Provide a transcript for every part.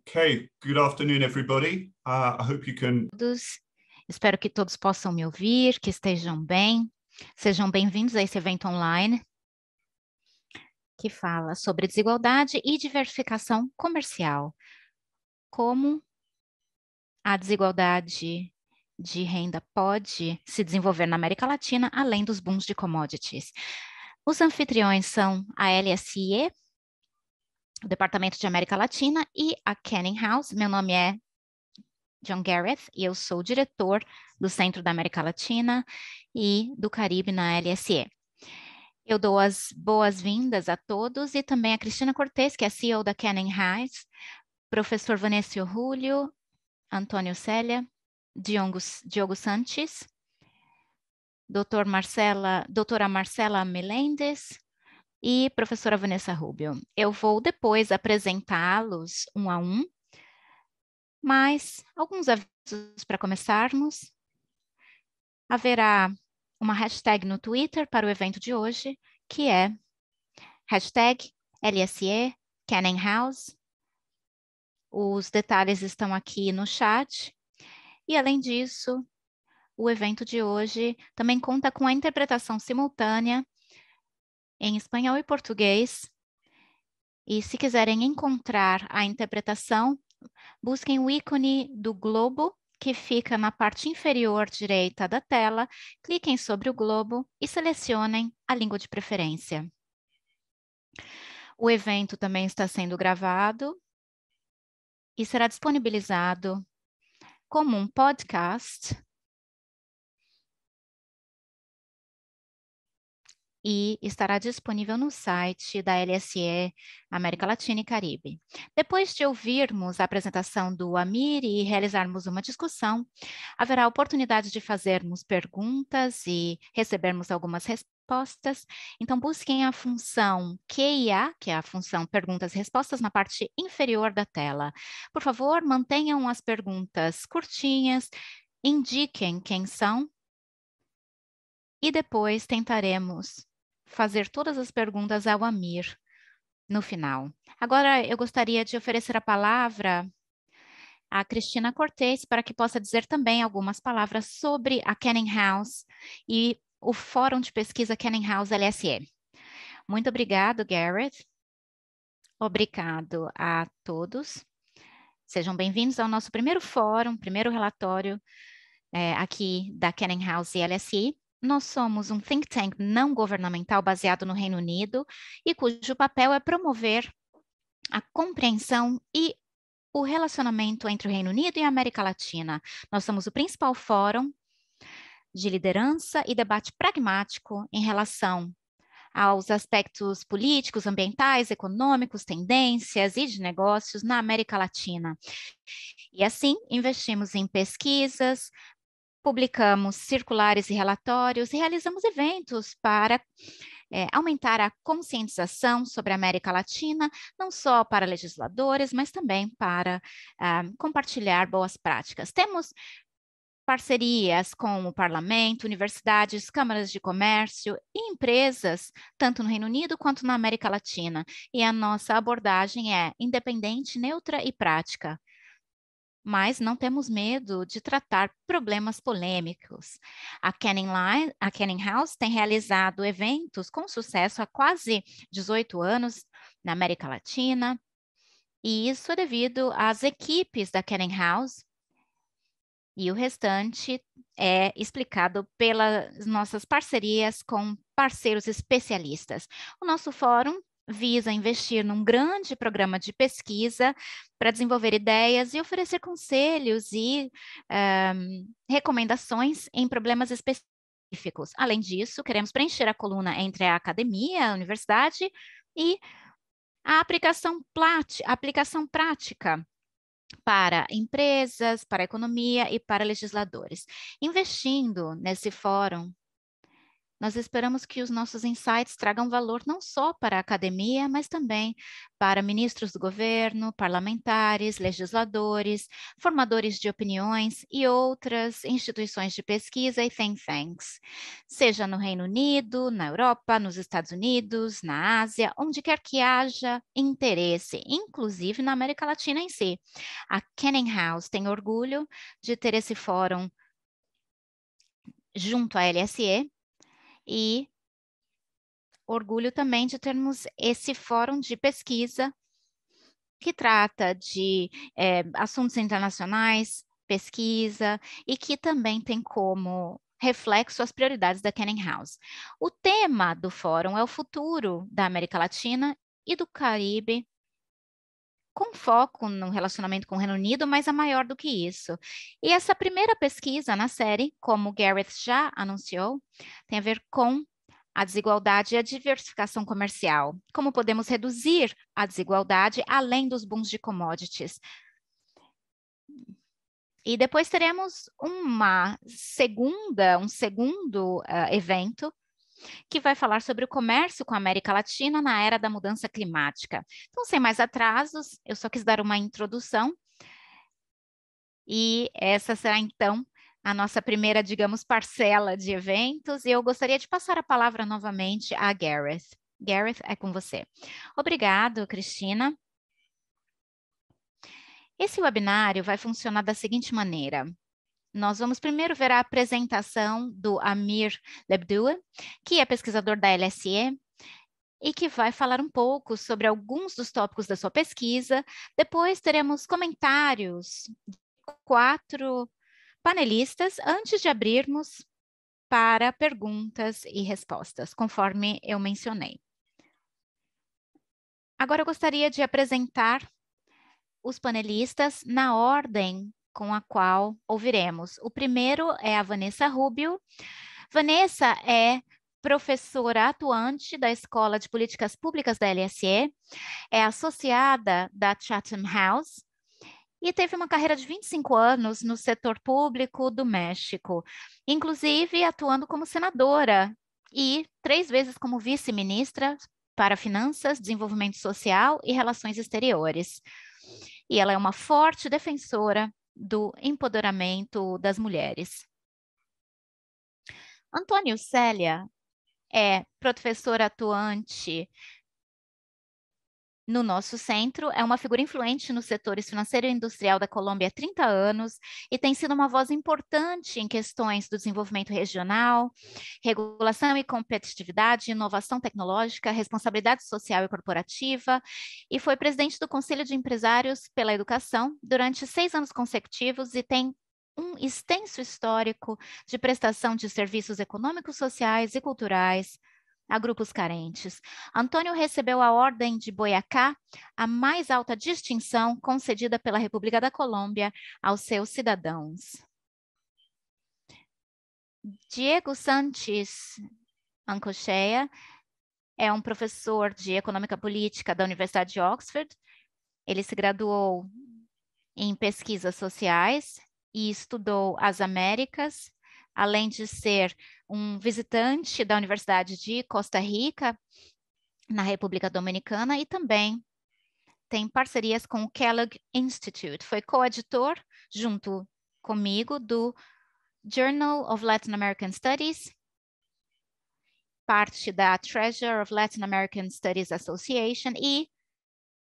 Okay, good afternoon, everybody. I hope you can... Espero que todos possam me ouvir, que estejam bem. Sejam bem-vindos a esse evento online que fala sobre desigualdade e diversificação comercial. Como a desigualdade de renda pode se desenvolver na América Latina, além dos booms de commodities. Os anfitriões são a LSE, o Departamento de América Latina, e a Canning House. Meu nome é John Gareth, e eu sou o diretor do Centro da América Latina e do Caribe na LSE. Eu dou as boas-vindas a todos e também a Cristina Cortez, que é CEO da Canning House, professor Vanessa Julio, Antônio Célia, Diogo Sanches, doutora Marcela Melendes e professora Vanessa Rubio. Eu vou depois apresentá-los um a um, mas alguns avisos para começarmos. Haverá uma hashtag no Twitter para o evento de hoje, que é hashtag LSE Canning House. Os detalhes estão aqui no chat. E, além disso, o evento de hoje também conta com a interpretação simultânea em espanhol e português. E, se quiserem encontrar a interpretação, busquem o ícone do globo, que fica na parte inferior direita da tela, cliquem sobre o globo e selecionem a língua de preferência. O evento também está sendo gravado e será disponibilizado como um podcast e estará disponível no site da LSE América Latina e Caribe. Depois de ouvirmos a apresentação do Amir e realizarmos uma discussão, haverá oportunidade de fazermos perguntas e recebermos algumas respostas. Então, busquem a função Q&A, que é a função perguntas e respostas, na parte inferior da tela. Por favor, mantenham as perguntas curtinhas, indiquem quem são e depois tentaremos fazer todas as perguntas ao Amir no final. Agora, eu gostaria de oferecer a palavra à Cristina Cortez para que possa dizer também algumas palavras sobre a Canning House e o Fórum de Pesquisa Canning House LSE. Muito obrigado, Gareth. Obrigado a todos. Sejam bem-vindos ao nosso primeiro fórum, primeiro relatório aqui da Canning House e LSE. Nós somos um think tank não governamental baseado no Reino Unido e cujo papel é promover a compreensão e o relacionamento entre o Reino Unido e a América Latina. Nós somos o principal fórum de liderança e debate pragmático em relação aos aspectos políticos, ambientais, econômicos, tendências e de negócios na América Latina. E assim, investimos em pesquisas, publicamos circulares e relatórios e realizamos eventos para aumentar a conscientização sobre a América Latina, não só para legisladores, mas também para compartilhar boas práticas. Temos parcerias com o parlamento, universidades, câmaras de comércio e empresas, tanto no Reino Unido quanto na América Latina. E a nossa abordagem é independente, neutra e prática. Mas não temos medo de tratar problemas polêmicos. A Canning House tem realizado eventos com sucesso há quase 18 anos na América Latina, e isso é devido às equipes da Canning House, e o restante é explicado pelas nossas parcerias com parceiros especialistas. O nosso fórum visa investir num grande programa de pesquisa para desenvolver ideias e oferecer conselhos e recomendações em problemas específicos. Além disso, queremos preencher a coluna entre a academia, a universidade e a aplicação prática para empresas, para a economia e para legisladores. Investindo nesse fórum, Nós esperamos que os nossos insights tragam valor não só para a academia, mas também para ministros do governo, parlamentares, legisladores, formadores de opiniões e outras instituições de pesquisa e think tanks, seja no Reino Unido, na Europa, nos Estados Unidos, na Ásia, onde quer que haja interesse, inclusive na América Latina em si. A Canning House tem orgulho de ter esse fórum junto à LSE e orgulho também de termos esse fórum de pesquisa que trata de assuntos internacionais, pesquisa, e que também tem como reflexo as prioridades da Canning House. O tema do fórum é o futuro da América Latina e do Caribe, com foco no relacionamento com o Reino Unido, mas é maior do que isso. E essa primeira pesquisa na série, como o Gareth já anunciou, tem a ver com a desigualdade e a diversificação comercial. Como podemos reduzir a desigualdade além dos booms de commodities. E depois teremos um segundo evento que vai falar sobre o comércio com a América Latina na era da mudança climática. Então, sem mais atrasos, eu só quis dar uma introdução. E essa será, então, a nossa primeira, digamos, parcela de eventos. E eu gostaria de passar a palavra novamente a Gareth. Gareth, é com você. Obrigado, Cristina. Esse webinário vai funcionar da seguinte maneira. Nós vamos primeiro ver a apresentação do Amir Lebdoua, que é pesquisador da LSE, e que vai falar um pouco sobre alguns dos tópicos da sua pesquisa. Depois teremos comentários de 4 panelistas, antes de abrirmos para perguntas e respostas, conforme eu mencionei. Agora eu gostaria de apresentar os panelistas na ordem com a qual ouviremos. O primeiro é a Vanessa Rubio. Vanessa é professora atuante da Escola de Políticas Públicas da LSE, é associada da Chatham House e teve uma carreira de 25 anos no setor público do México, inclusive atuando como senadora e 3 vezes como vice-ministra para Finanças, Desenvolvimento Social e Relações Exteriores. E ela é uma forte defensora do empoderamento das mulheres. Antônio Célia é professor atuante no nosso centro, é uma figura influente nos setores financeiro e industrial da Colômbia há 30 anos e tem sido uma voz importante em questões do desenvolvimento regional, regulação e competitividade, inovação tecnológica, responsabilidade social e corporativa, e foi presidente do Conselho de Empresários pela Educação durante 6 anos consecutivos e tem um extenso histórico de prestação de serviços econômicos, sociais e culturais a grupos carentes. Antônio recebeu a Ordem de Boyacá, a mais alta distinção concedida pela República da Colômbia aos seus cidadãos. Diego Sanches Ancochea é um professor de Econômica Política da Universidade de Oxford. Ele se graduou em Pesquisas Sociais e estudou as Américas, além de ser um visitante da Universidade de Costa Rica, na República Dominicana, e também tem parcerias com o Kellogg Institute. Foi coeditor, junto comigo, do Journal of Latin American Studies, parte da Treasury of Latin American Studies Association e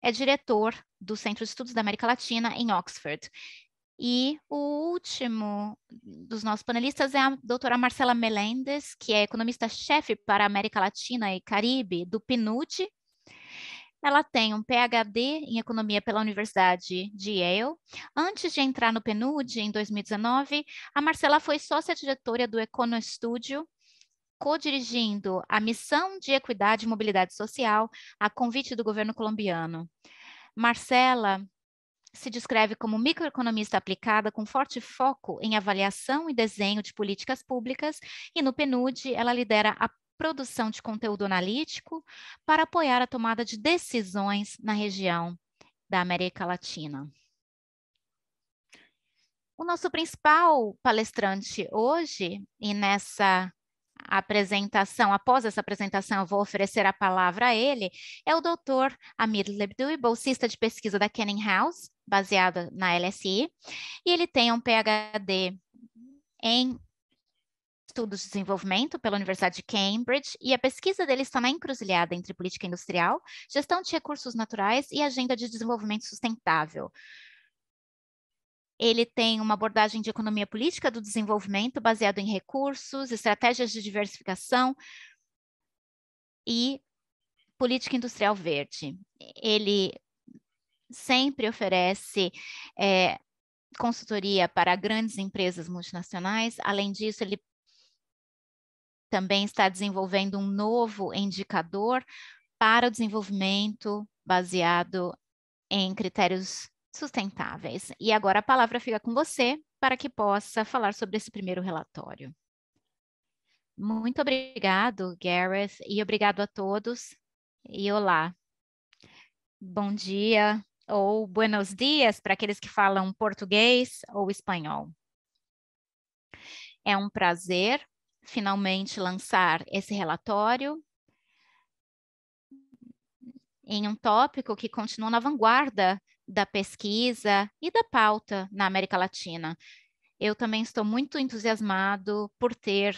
é diretor do Centro de Estudos da América Latina em Oxford. E o último dos nossos panelistas é a doutora Marcela Meléndez, que é economista-chefe para a América Latina e Caribe do PNUD. Ela tem um PhD em Economia pela Universidade de Yale. Antes de entrar no PNUD, em 2019, a Marcela foi sócia-diretora do EconoStudio, co-dirigindo a missão de equidade e mobilidade social a convite do governo colombiano. Marcela se descreve como microeconomista aplicada com forte foco em avaliação e desenho de políticas públicas e no PNUD ela lidera a produção de conteúdo analítico para apoiar a tomada de decisões na região da América Latina. O nosso principal palestrante hoje, e nessa apresentação, após essa apresentação, eu vou oferecer a palavra a ele, é o Dr. Amir Lebdoui, bolsista de pesquisa da Canning House, baseada na LSI, e ele tem um PhD em estudos de desenvolvimento pela Universidade de Cambridge, e a pesquisa dele está na encruzilhada entre política industrial, gestão de recursos naturais e agenda de desenvolvimento sustentável. Ele tem uma abordagem de economia política do desenvolvimento baseado em recursos, estratégias de diversificação e política industrial verde. Ele sempre oferece consultoria para grandes empresas multinacionais. Além disso, ele também está desenvolvendo um novo indicador para o desenvolvimento baseado em critérios sustentáveis. E agora a palavra fica com você para que possa falar sobre esse primeiro relatório. Muito obrigado, Gareth, e obrigado a todos. E olá. Bom dia ou buenos dias para aqueles que falam português ou espanhol. É um prazer finalmente lançar esse relatório em um tópico que continua na vanguarda da pesquisa e da pauta na América Latina. Eu também estou muito entusiasmado por ter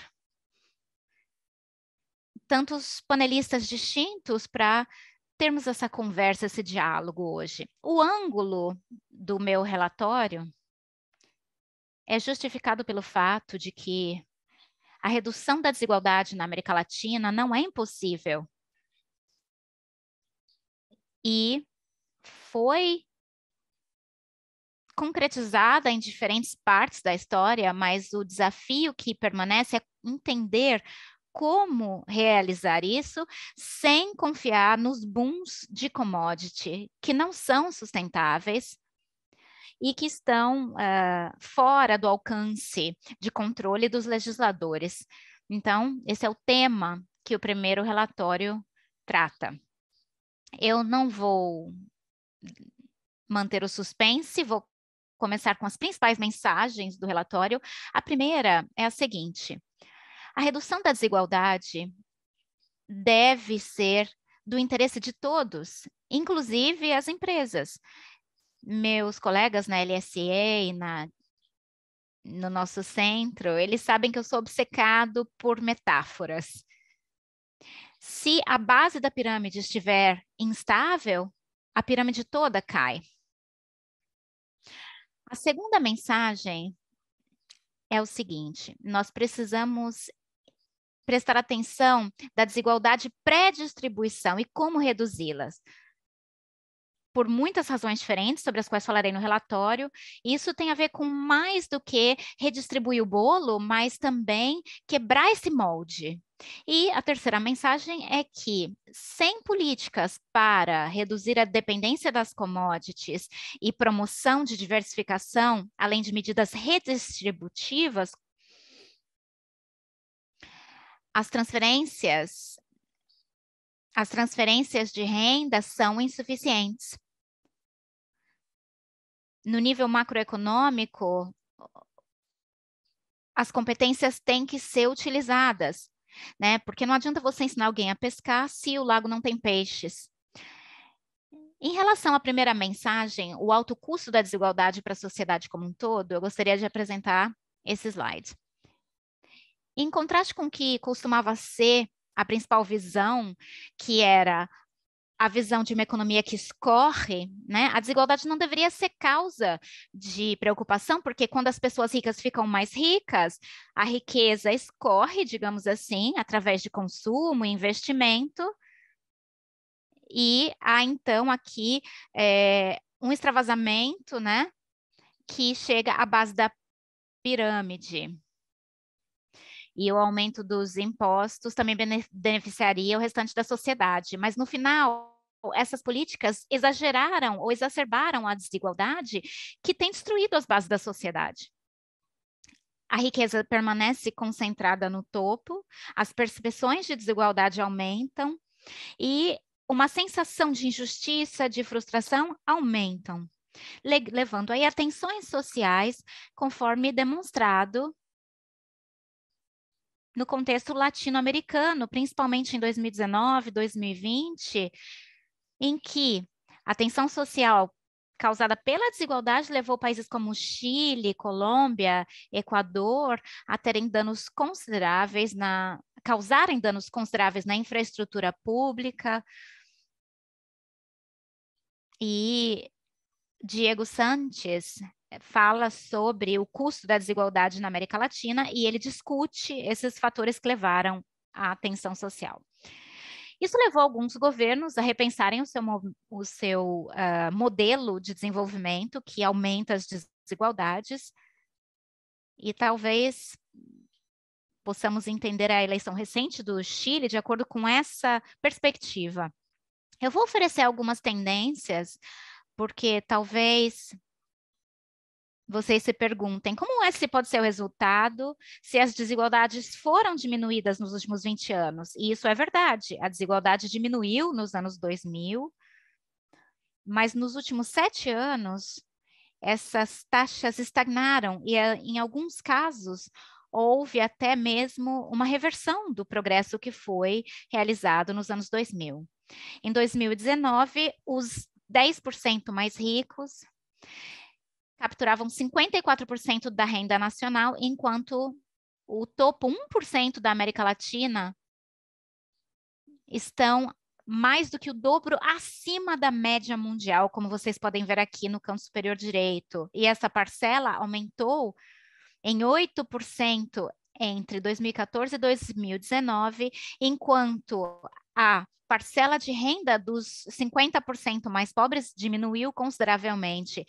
tantos panelistas distintos para termos essa conversa, esse diálogo hoje. O ângulo do meu relatório é justificado pelo fato de que a redução da desigualdade na América Latina não é impossível. E foi concretizada em diferentes partes da história, mas o desafio que permanece é entender como realizar isso sem confiar nos booms de commodity, que não são sustentáveis e que estão fora do alcance de controle dos legisladores. Então, esse é o tema que o primeiro relatório trata. Eu não vou manter o suspense, vou começar com as principais mensagens do relatório. A primeira é a seguinte: a redução da desigualdade deve ser do interesse de todos, inclusive as empresas. Meus colegas na LSE e no nosso centro, eles sabem que eu sou obcecado por metáforas. Se a base da pirâmide estiver instável, a pirâmide toda cai. A segunda mensagem é o seguinte: nós precisamos prestar atenção da desigualdade pré-distribuição e como reduzi-las. Por muitas razões diferentes, sobre as quais falarei no relatório, isso tem a ver com mais do que redistribuir o bolo, mas também quebrar esse molde. E a terceira mensagem é que, sem políticas para reduzir a dependência das commodities e promoção de diversificação, além de medidas redistributivas, as transferências de renda são insuficientes. No nível macroeconômico, as competências têm que ser utilizadas, né? Porque não adianta você ensinar alguém a pescar se o lago não tem peixes. Em relação à primeira mensagem, o alto custo da desigualdade para a sociedade como um todo, eu gostaria de apresentar esse slide. Em contraste com o que costumava ser a principal visão, que era a visão de uma economia que escorre, né? A desigualdade não deveria ser causa de preocupação, porque quando as pessoas ricas ficam mais ricas, a riqueza escorre, digamos assim, através de consumo e investimento, e há então aqui um extravasamento, né? Que chega à base da pirâmide. E o aumento dos impostos também beneficiaria o restante da sociedade. Mas, no final, essas políticas exageraram ou exacerbaram a desigualdade que tem destruído as bases da sociedade. A riqueza permanece concentrada no topo, as percepções de desigualdade aumentam e uma sensação de injustiça, de frustração aumentam, levando aí a tensões sociais, conforme demonstrado no contexto latino-americano, principalmente em 2019, 2020, em que a tensão social causada pela desigualdade levou países como Chile, Colômbia, Equador a terem danos consideráveis causarem danos consideráveis na infraestrutura pública. E Diego Sánchez fala sobre o custo da desigualdade na América Latina e ele discute esses fatores que levaram à tensão social. Isso levou alguns governos a repensarem o seu modelo de desenvolvimento, que aumenta as desigualdades, e talvez possamos entender a eleição recente do Chile de acordo com essa perspectiva. Eu vou oferecer algumas tendências, porque talvez vocês se perguntem como esse pode ser o resultado se as desigualdades foram diminuídas nos últimos 20 anos. E isso é verdade, a desigualdade diminuiu nos anos 2000, mas nos últimos 7 anos, essas taxas estagnaram e, em alguns casos, houve até mesmo uma reversão do progresso que foi realizado nos anos 2000. Em 2019, os 10% mais ricos capturavam 54% da renda nacional, enquanto o topo 1% da América Latina estão mais do que o dobro acima da média mundial, como vocês podem ver aqui no canto superior direito. E essa parcela aumentou em 8% entre 2014 e 2019, enquanto a parcela de renda dos 50% mais pobres diminuiu consideravelmente.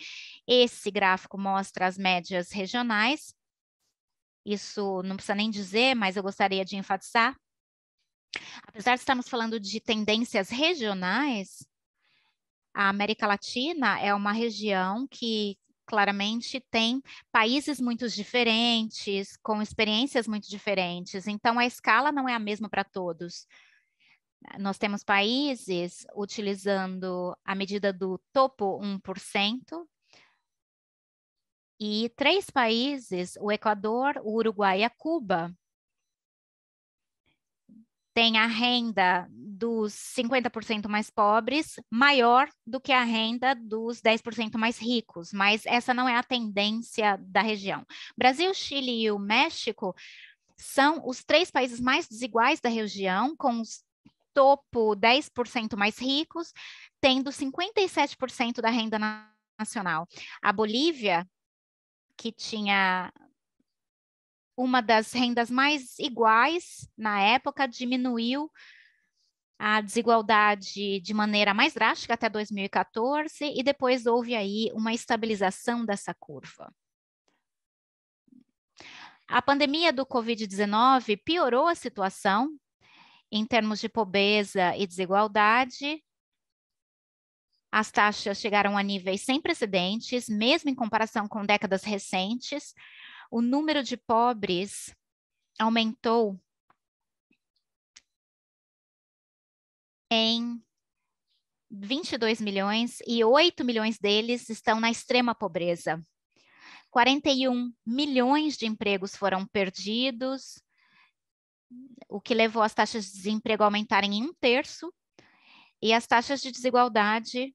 Esse gráfico mostra as médias regionais. Isso não precisa nem dizer, mas eu gostaria de enfatizar. Apesar de estarmos falando de tendências regionais, a América Latina é uma região que claramente tem países muito diferentes, com experiências muito diferentes. Então, a escala não é a mesma para todos. Nós temos países utilizando a medida do topo 1%, e 3 países, o Equador, o Uruguai e a Cuba, tem a renda dos 50% mais pobres maior do que a renda dos 10% mais ricos, mas essa não é a tendência da região. Brasil, Chile e o México são os 3 países mais desiguais da região, com os topo 10% mais ricos, tendo 57% da renda nacional. A Bolívia, que tinha uma das rendas mais iguais na época, diminuiu a desigualdade de maneira mais drástica até 2014 e depois houve aí uma estabilização dessa curva. A pandemia do Covid-19 piorou a situação em termos de pobreza e desigualdade. As taxas chegaram a níveis sem precedentes, mesmo em comparação com décadas recentes. O número de pobres aumentou em 22 milhões e 8 milhões deles estão na extrema pobreza. 41 milhões de empregos foram perdidos, o que levou as taxas de desemprego a aumentarem em 1/3, e as taxas de desigualdade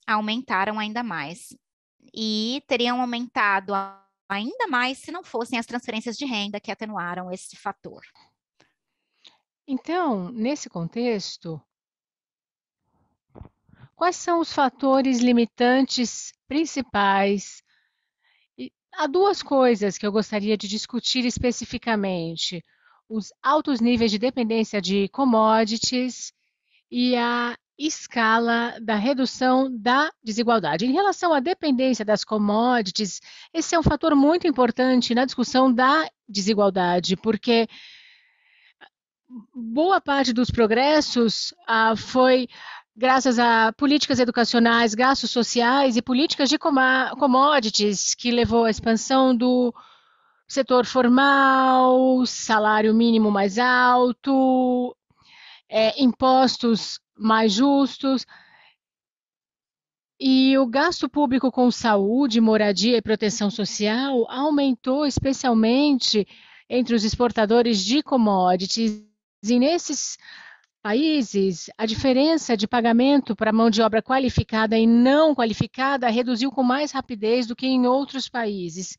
aumentaram ainda mais. E teriam aumentado ainda mais se não fossem as transferências de renda que atenuaram esse fator. Então, nesse contexto, quais são os fatores limitantes principais? E há 2 coisas que eu gostaria de discutir especificamente: os altos níveis de dependência de commodities e a escala da redução da desigualdade. Em relação à dependência das commodities, esse é um fator muito importante na discussão da desigualdade, porque boa parte dos progressos foi graças a políticas educacionais, gastos sociais e políticas de commodities, que levou à expansão do setor formal, salário mínimo mais alto, impostos mais justos. E o gasto público com saúde, moradia e proteção social aumentou especialmente entre os exportadores de commodities. E nesses países, a diferença de pagamento para mão de obra qualificada e não qualificada reduziu com mais rapidez do que em outros países.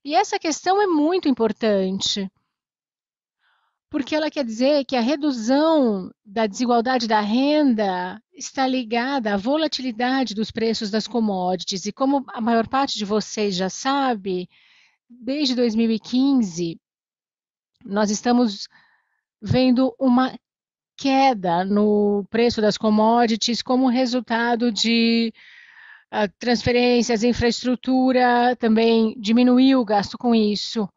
E essa questão é muito importante, porque ela quer dizer que a redução da desigualdade da renda está ligada à volatilidade dos preços das commodities. E como a maior parte de vocês já sabe, desde 2015, nós estamos vendo uma queda no preço das commodities como resultado de transferências, infraestrutura, também diminuiu o gasto com isso.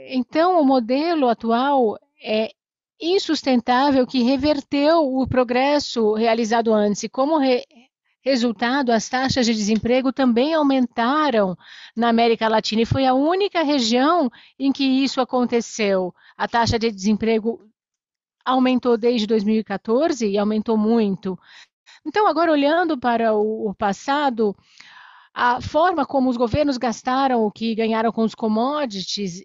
Então, o modelo atual é insustentável que reverteu o progresso realizado antes. E como resultado, as taxas de desemprego também aumentaram na América Latina. E foi a única região em que isso aconteceu. A taxa de desemprego aumentou desde 2014 e aumentou muito. Então, agora olhando para o passado, a forma como os governos gastaram o que ganharam com os commodities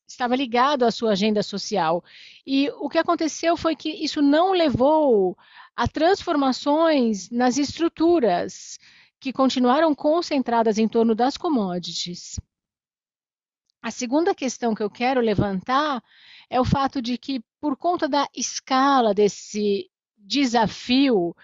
estava ligado à sua agenda social. E o que aconteceu foi que isso não levou a transformações nas estruturas que continuaram concentradas em torno das commodities. A segunda questão que eu quero levantar é o fato de que, por conta da escala desse desafio,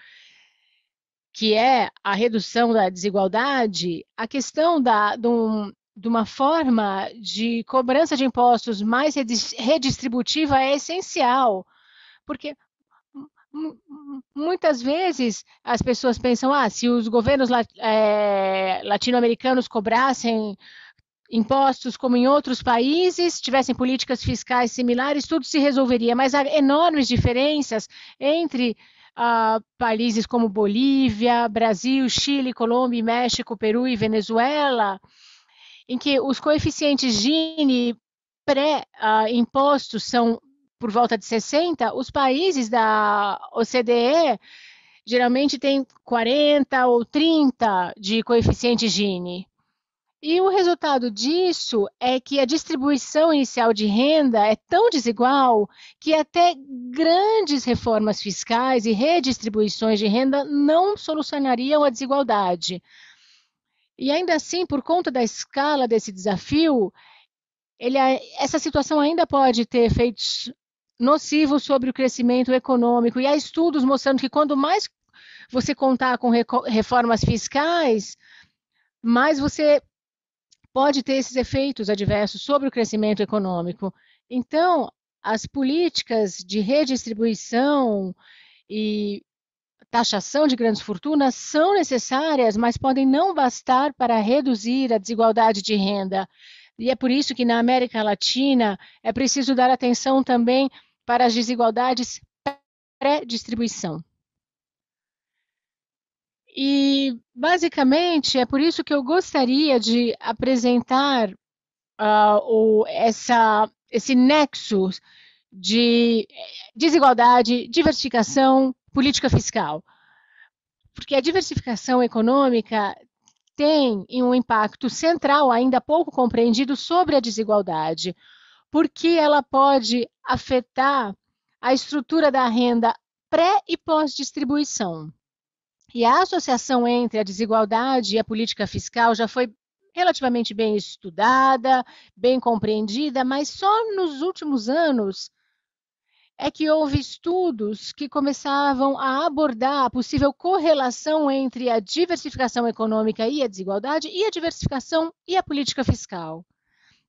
que é a redução da desigualdade, a questão de uma forma de cobrança de impostos mais redistributiva é essencial, porque muitas vezes as pessoas pensam, se os governos latino-americanos cobrassem impostos como em outros países, tivessem políticas fiscais similares, tudo se resolveria, mas há enormes diferenças entre países como Bolívia, Brasil, Chile, Colômbia, México, Peru e Venezuela, em que os coeficientes Gini pré-impostos são por volta de 60, os países da OCDE geralmente têm 40 ou 30 de coeficiente Gini. E o resultado disso é que a distribuição inicial de renda é tão desigual que até grandes reformas fiscais e redistribuições de renda não solucionariam a desigualdade. E ainda assim, por conta da escala desse desafio, essa situação ainda pode ter efeitos nocivos sobre o crescimento econômico. E há estudos mostrando que quanto mais você contar com reformas fiscais, mais você pode ter esses efeitos adversos sobre o crescimento econômico. Então, as políticas de redistribuição e taxação de grandes fortunas são necessárias, mas podem não bastar para reduzir a desigualdade de renda. E é por isso que na América Latina é preciso dar atenção também para as desigualdades pré-distribuição. E, basicamente, é por isso que eu gostaria de apresentar esse nexo de desigualdade, diversificação, política fiscal. Porque a diversificação econômica tem um impacto central, ainda pouco compreendido, sobre a desigualdade, porque ela pode afetar a estrutura da renda pré- e pós-distribuição. E a associação entre a desigualdade e a política fiscal já foi relativamente bem estudada, bem compreendida, mas só nos últimos anos é que houve estudos que começavam a abordar a possível correlação entre a diversificação econômica e a desigualdade e a diversificação e a política fiscal.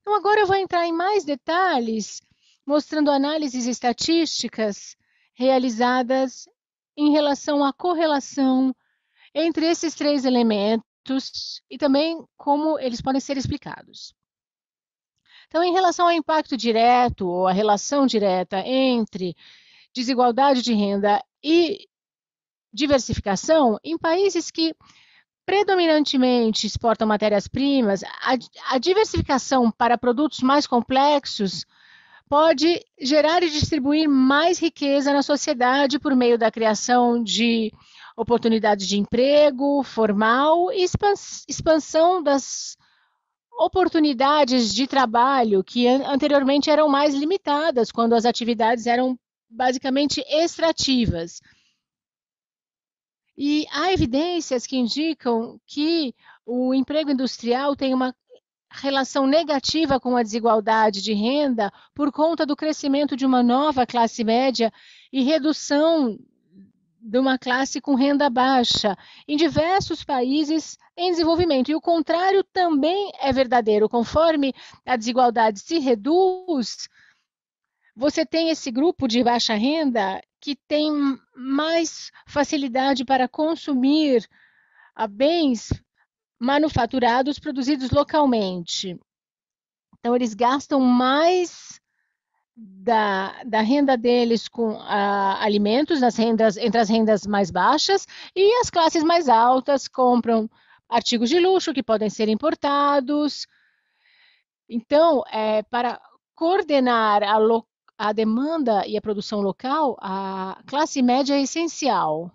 Então, agora eu vou entrar em mais detalhes, mostrando análises estatísticas realizadas em relação à correlação entre esses três elementos e também como eles podem ser explicados. Então, em relação ao impacto direto ou a relação direta entre desigualdade de renda e diversificação, em países que predominantemente exportam matérias-primas, a diversificação para produtos mais complexos pode gerar e distribuir mais riqueza na sociedade por meio da criação de oportunidades de emprego formal e expansão das oportunidades de trabalho que anteriormente eram mais limitadas, quando as atividades eram basicamente extrativas. E há evidências que indicam que o emprego industrial tem uma relação negativa com a desigualdade de renda por conta do crescimento de uma nova classe média e redução de uma classe com renda baixa em diversos países em desenvolvimento. E o contrário também é verdadeiro. Conforme a desigualdade se reduz, você tem esse grupo de baixa renda que tem mais facilidade para consumir bens manufaturados produzidos localmente. Então, eles gastam mais da renda deles com alimentos entre as rendas mais baixas, e as classes mais altas compram artigos de luxo que podem ser importados. Então, para coordenar a demanda e a produção local, a classe média é essencial.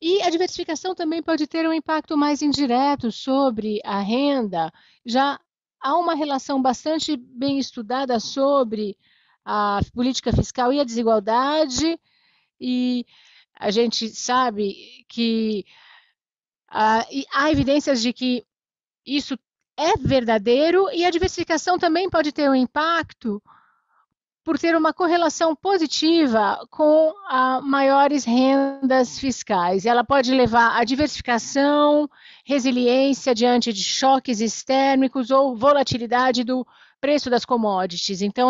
E a diversificação também pode ter um impacto mais indireto sobre a renda. Já há uma relação bastante bem estudada sobre a política fiscal e a desigualdade, e a gente sabe que há evidências de que isso é verdadeiro, e a diversificação também pode ter um impacto por ter uma correlação positiva com maiores rendas fiscais. Ela pode levar à diversificação, resiliência diante de choques extérnicos ou volatilidade do preço das commodities. Então,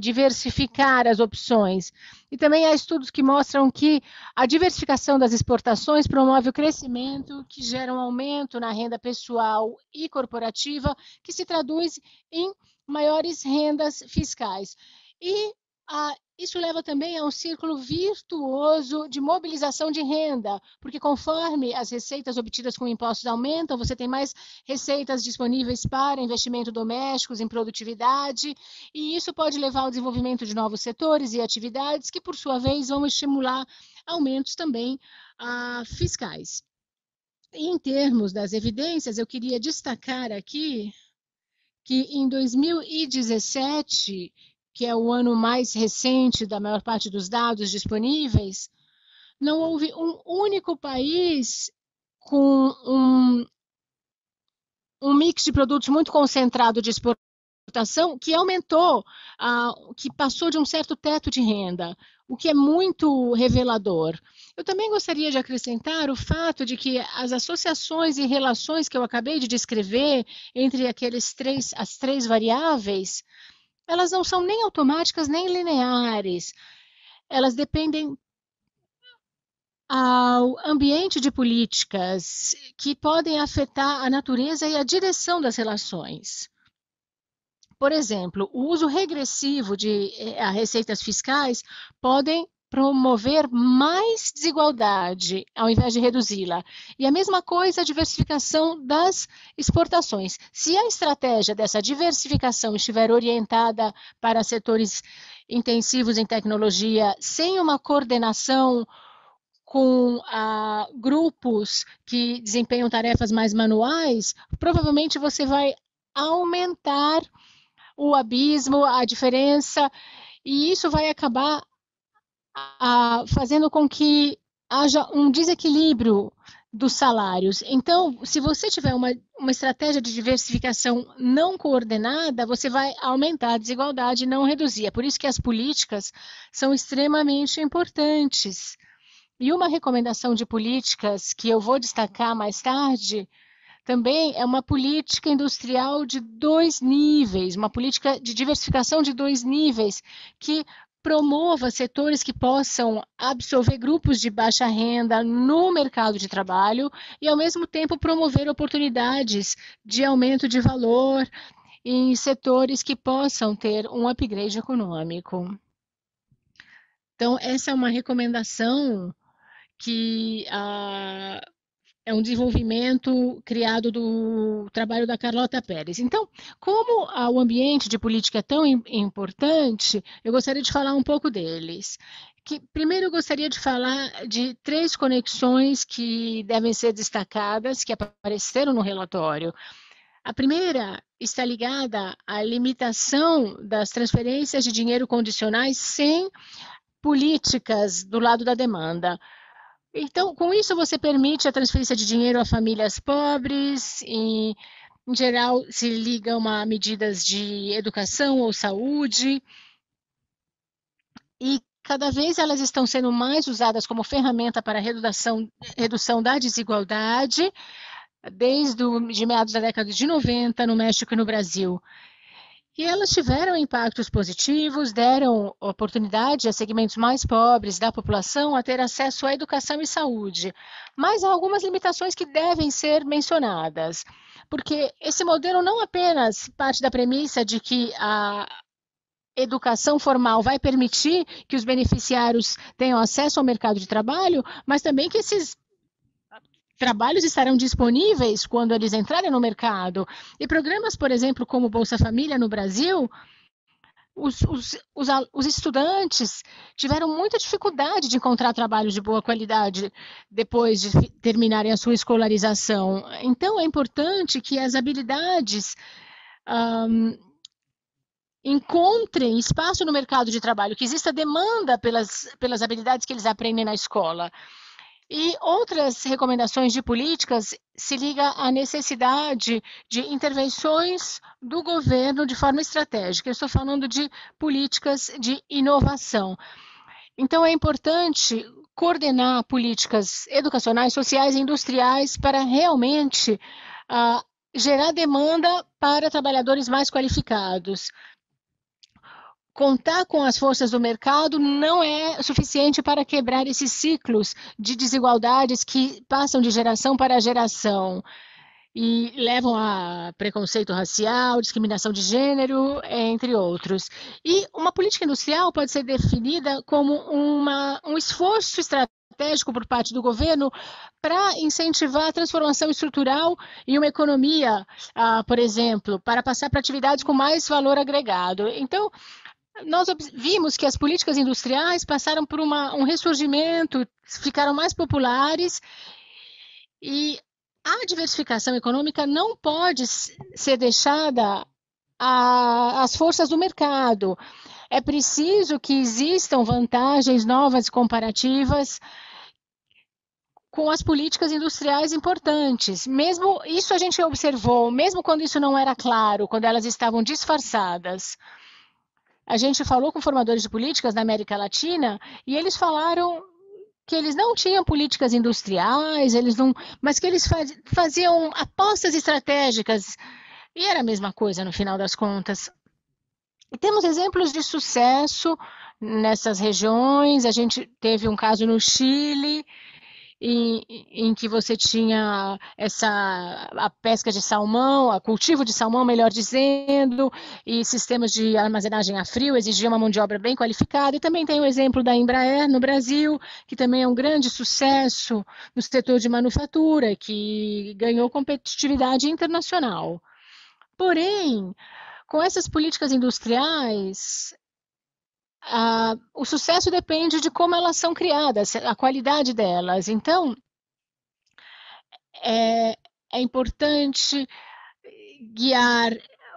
diversificar as opções. E também há estudos que mostram que a diversificação das exportações promove o crescimento, que gera um aumento na renda pessoal e corporativa, que se traduz em maiores rendas fiscais. E isso leva também a um círculo virtuoso de mobilização de renda, porque conforme as receitas obtidas com impostos aumentam, você tem mais receitas disponíveis para investimento domésticos em produtividade, e isso pode levar ao desenvolvimento de novos setores e atividades que, por sua vez, vão estimular aumentos também fiscais. E em termos das evidências, eu queria destacar aqui que em 2017, que é o ano mais recente da maior parte dos dados disponíveis, não houve um único país com um mix de produtos muito concentrado de exportação que aumentou, que passou de um certo teto de renda, o que é muito revelador. Eu também gostaria de acrescentar o fato de que as associações e relações que eu acabei de descrever entre as três variáveis, elas não são nem automáticas nem lineares. Elas dependem ao ambiente de políticas que podem afetar a natureza e a direção das relações. Por exemplo, o uso regressivo de receitas fiscais podem promover mais desigualdade ao invés de reduzi-la. E a mesma coisa a diversificação das exportações. Se a estratégia dessa diversificação estiver orientada para setores intensivos em tecnologia, sem uma coordenação com grupos que desempenham tarefas mais manuais, provavelmente você vai aumentar o abismo, a diferença, e isso vai acabar fazendo com que haja um desequilíbrio dos salários. Então, se você tiver uma estratégia de diversificação não coordenada, você vai aumentar a desigualdade e não reduzir. É por isso que as políticas são extremamente importantes. E uma recomendação de políticas que eu vou destacar mais tarde também é uma política industrial de 2 níveis, uma política de diversificação de 2 níveis, que promova setores que possam absorver grupos de baixa renda no mercado de trabalho e, ao mesmo tempo, promover oportunidades de aumento de valor em setores que possam ter um upgrade econômico. Então, essa é uma recomendação que é um desenvolvimento criado do trabalho da Carlota Pérez. Então, como o ambiente de política é tão importante, eu gostaria de falar um pouco deles. primeiro eu gostaria de falar de 3 conexões que devem ser destacadas, que apareceram no relatório. A primeira está ligada à limitação das transferências de dinheiro condicionais sem políticas do lado da demanda. Então, com isso, você permite a transferência de dinheiro a famílias pobres, e, em geral, se ligam a medidas de educação ou saúde, e cada vez elas estão sendo mais usadas como ferramenta para a redução da desigualdade, de meados da década de 90, no México e no Brasil. E elas tiveram impactos positivos, deram oportunidade a segmentos mais pobres da população a ter acesso à educação e saúde. Mas há algumas limitações que devem ser mencionadas, porque esse modelo não apenas parte da premissa de que a educação formal vai permitir que os beneficiários tenham acesso ao mercado de trabalho, mas também que esses trabalhos estarão disponíveis quando eles entrarem no mercado. E programas, por exemplo, como Bolsa Família no Brasil, os estudantes tiveram muita dificuldade de encontrar trabalhos de boa qualidade depois de terminarem a sua escolarização. Então, é importante que as habilidades encontrem espaço no mercado de trabalho, que exista demanda pelas habilidades que eles aprendem na escola. E outras recomendações de políticas se ligam à necessidade de intervenções do governo de forma estratégica. Eu estou falando de políticas de inovação. Então, é importante coordenar políticas educacionais, sociais e industriais para realmente gerar demanda para trabalhadores mais qualificados. Contar com as forças do mercado não é suficiente para quebrar esses ciclos de desigualdades que passam de geração para geração e levam a preconceito racial, discriminação de gênero, entre outros. E uma política industrial pode ser definida como um esforço estratégico por parte do governo para incentivar a transformação estrutural em uma economia, por exemplo, para passar para atividades com mais valor agregado. Então, nós vimos que as políticas industriais passaram por um ressurgimento, ficaram mais populares, e a diversificação econômica não pode ser deixada às forças do mercado. É preciso que existam vantagens novas e comparativas com as políticas industriais importantes. Mesmo isso a gente observou, mesmo quando isso não era claro, quando elas estavam disfarçadas. A gente falou com formadores de políticas na América Latina e eles falaram que eles não tinham políticas industriais, mas que eles faziam apostas estratégicas. E era a mesma coisa no final das contas. E temos exemplos de sucesso nessas regiões. A gente teve um caso no Chile, em que você tinha a pesca de salmão, o cultivo de salmão, melhor dizendo, e sistemas de armazenagem a frio exigiam uma mão de obra bem qualificada. E também tem o exemplo da Embraer no Brasil, que também é um grande sucesso no setor de manufatura, que ganhou competitividade internacional. Porém, com essas políticas industriais, o sucesso depende de como elas são criadas, a qualidade delas. Então, é importante guiar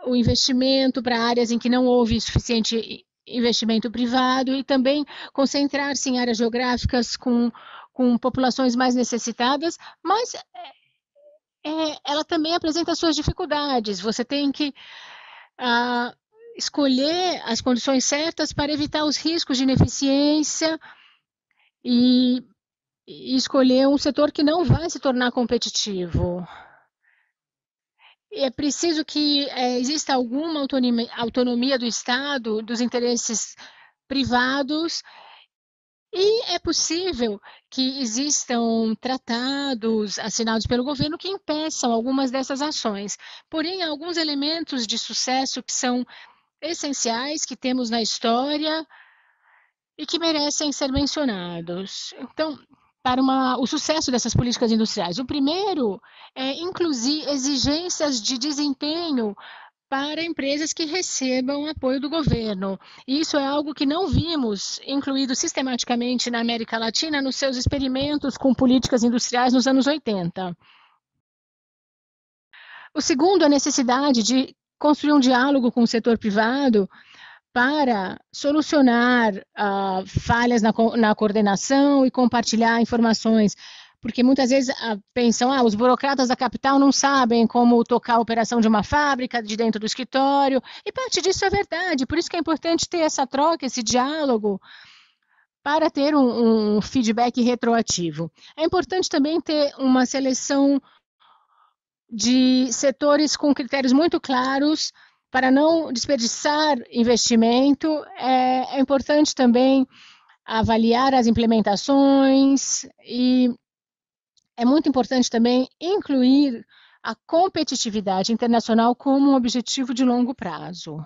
o investimento para áreas em que não houve suficiente investimento privado e também concentrar-se em áreas geográficas com populações mais necessitadas, mas ela também apresenta suas dificuldades. Você tem que escolher as condições certas para evitar os riscos de ineficiência e escolher um setor que não vai se tornar competitivo. É preciso que exista alguma autonomia do Estado, dos interesses privados, e é possível que existam tratados assinados pelo governo que impeçam algumas dessas ações. Porém, há alguns elementos de sucesso que são essenciais, que temos na história e que merecem ser mencionados. Então, para o sucesso dessas políticas industriais, o primeiro é incluir exigências de desempenho para empresas que recebam apoio do governo. E isso é algo que não vimos incluído sistematicamente na América Latina nos seus experimentos com políticas industriais nos anos 80. O segundo, a necessidade de construir um diálogo com o setor privado para solucionar falhas na coordenação e compartilhar informações, porque muitas vezes pensam, os burocratas da capital não sabem como tocar a operação de uma fábrica de dentro do escritório, e parte disso é verdade, por isso que é importante ter essa troca, esse diálogo, para ter um feedback retroativo. É importante também ter uma seleção de setores com critérios muito claros, para não desperdiçar investimento. É importante também avaliar as implementações e é muito importante também incluir a competitividade internacional como um objetivo de longo prazo.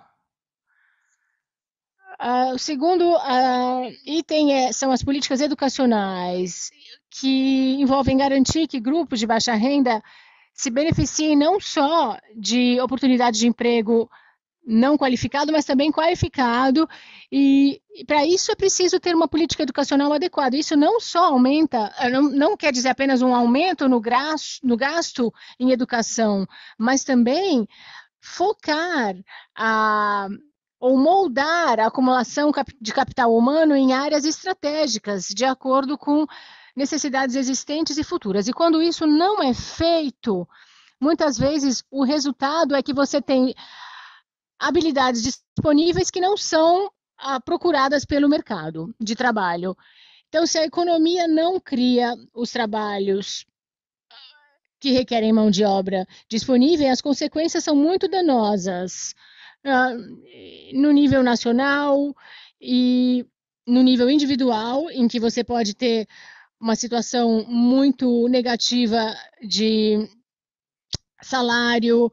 O segundo item são as políticas educacionais, que envolvem garantir que grupos de baixa renda se beneficiem não só de oportunidades de emprego não qualificado, mas também qualificado, e para isso é preciso ter uma política educacional adequada. Isso não só aumenta, não quer dizer apenas um aumento no gasto em educação, mas também focar ou moldar a acumulação de capital humano em áreas estratégicas, de acordo com necessidades existentes e futuras. E quando isso não é feito, muitas vezes o resultado é que você tem habilidades disponíveis que não são procuradas pelo mercado de trabalho. Então, se a economia não cria os trabalhos que requerem mão de obra disponível, as consequências são muito danosas no nível nacional e no nível individual, em que você pode ter uma situação muito negativa de salário,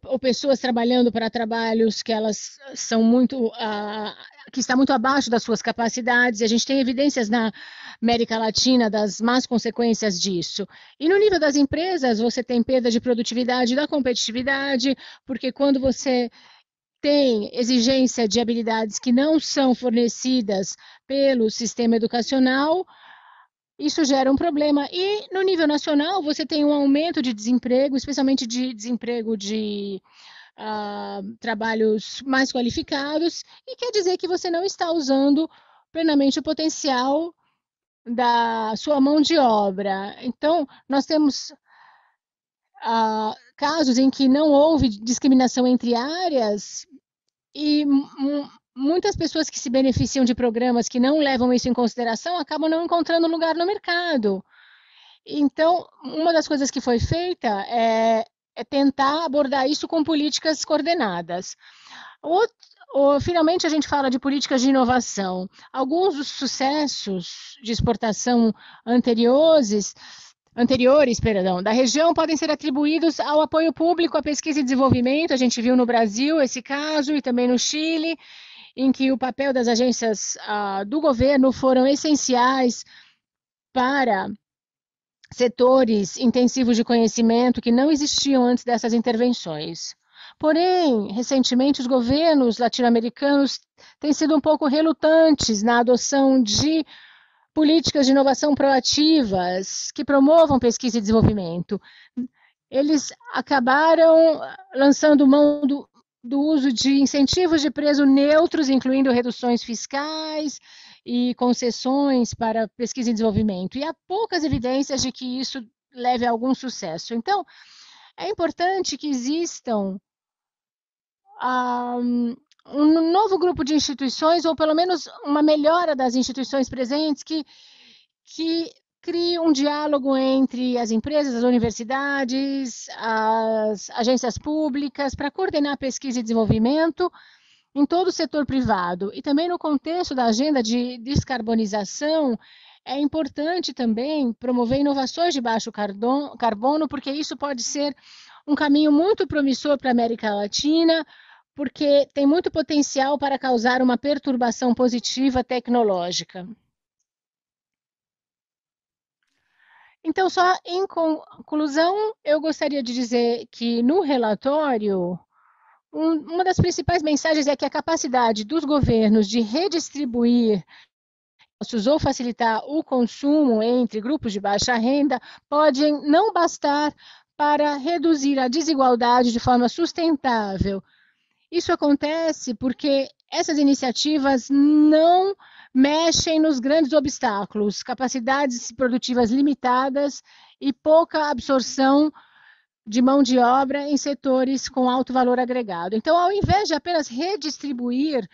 ou pessoas trabalhando para trabalhos que elas são muito, que está muito abaixo das suas capacidades, e a gente tem evidências na América Latina das más consequências disso. E no nível das empresas, você tem perda de produtividade e da competitividade, porque quando você tem exigência de habilidades que não são fornecidas pelo sistema educacional, isso gera um problema. E no nível nacional, você tem um aumento de desemprego, especialmente de desemprego de trabalhos mais qualificados, e quer dizer que você não está usando plenamente o potencial da sua mão de obra. Então, nós temos casos em que não houve discriminação entre áreas e muitas pessoas que se beneficiam de programas que não levam isso em consideração acabam não encontrando lugar no mercado. Então, uma das coisas que foi feita é tentar abordar isso com políticas coordenadas. Finalmente, a gente fala de políticas de inovação. Alguns dos sucessos de exportação anteriores, da região podem ser atribuídos ao apoio público à pesquisa e desenvolvimento. A gente viu no Brasil esse caso e também no Chile, em que o papel das agências do governo foram essenciais para setores intensivos de conhecimento que não existiam antes dessas intervenções. Porém, recentemente, os governos latino-americanos têm sido um pouco relutantes na adoção de políticas de inovação proativas que promovam pesquisa e desenvolvimento. Eles acabaram lançando mão do uso de incentivos de preço neutros, incluindo reduções fiscais e concessões para pesquisa e desenvolvimento. E há poucas evidências de que isso leve a algum sucesso. Então, é importante que existam um novo grupo de instituições, ou pelo menos uma melhora das instituições presentes, que crie um diálogo entre as empresas, as universidades, as agências públicas, para coordenar pesquisa e desenvolvimento em todo o setor privado. E também no contexto da agenda de descarbonização, é importante também promover inovações de baixo carbono, porque isso pode ser um caminho muito promissor para a América Latina, porque tem muito potencial para causar uma perturbação positiva tecnológica. Então, só em conclusão, eu gostaria de dizer que no relatório, Uma das principais mensagens é que a capacidade dos governos de redistribuir ou facilitar o consumo entre grupos de baixa renda podem não bastar para reduzir a desigualdade de forma sustentável. Isso acontece porque essas iniciativas não mexem nos grandes obstáculos, capacidades produtivas limitadas e pouca absorção de mão de obra em setores com alto valor agregado. Então, ao invés de apenas redistribuir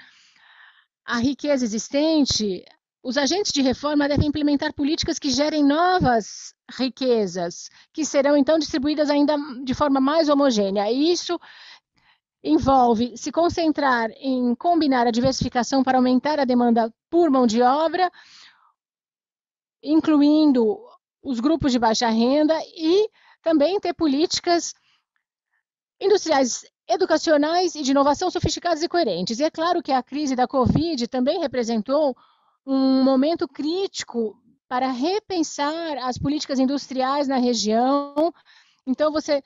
a riqueza existente, os agentes de reforma devem implementar políticas que gerem novas riquezas, que serão então distribuídas ainda de forma mais homogênea. E isso envolve se concentrar em combinar a diversificação para aumentar a demanda por mão de obra, incluindo os grupos de baixa renda e também ter políticas industriais, educacionais e de inovação sofisticadas e coerentes. E é claro que a crise da Covid também representou um momento crítico para repensar as políticas industriais na região. Então, você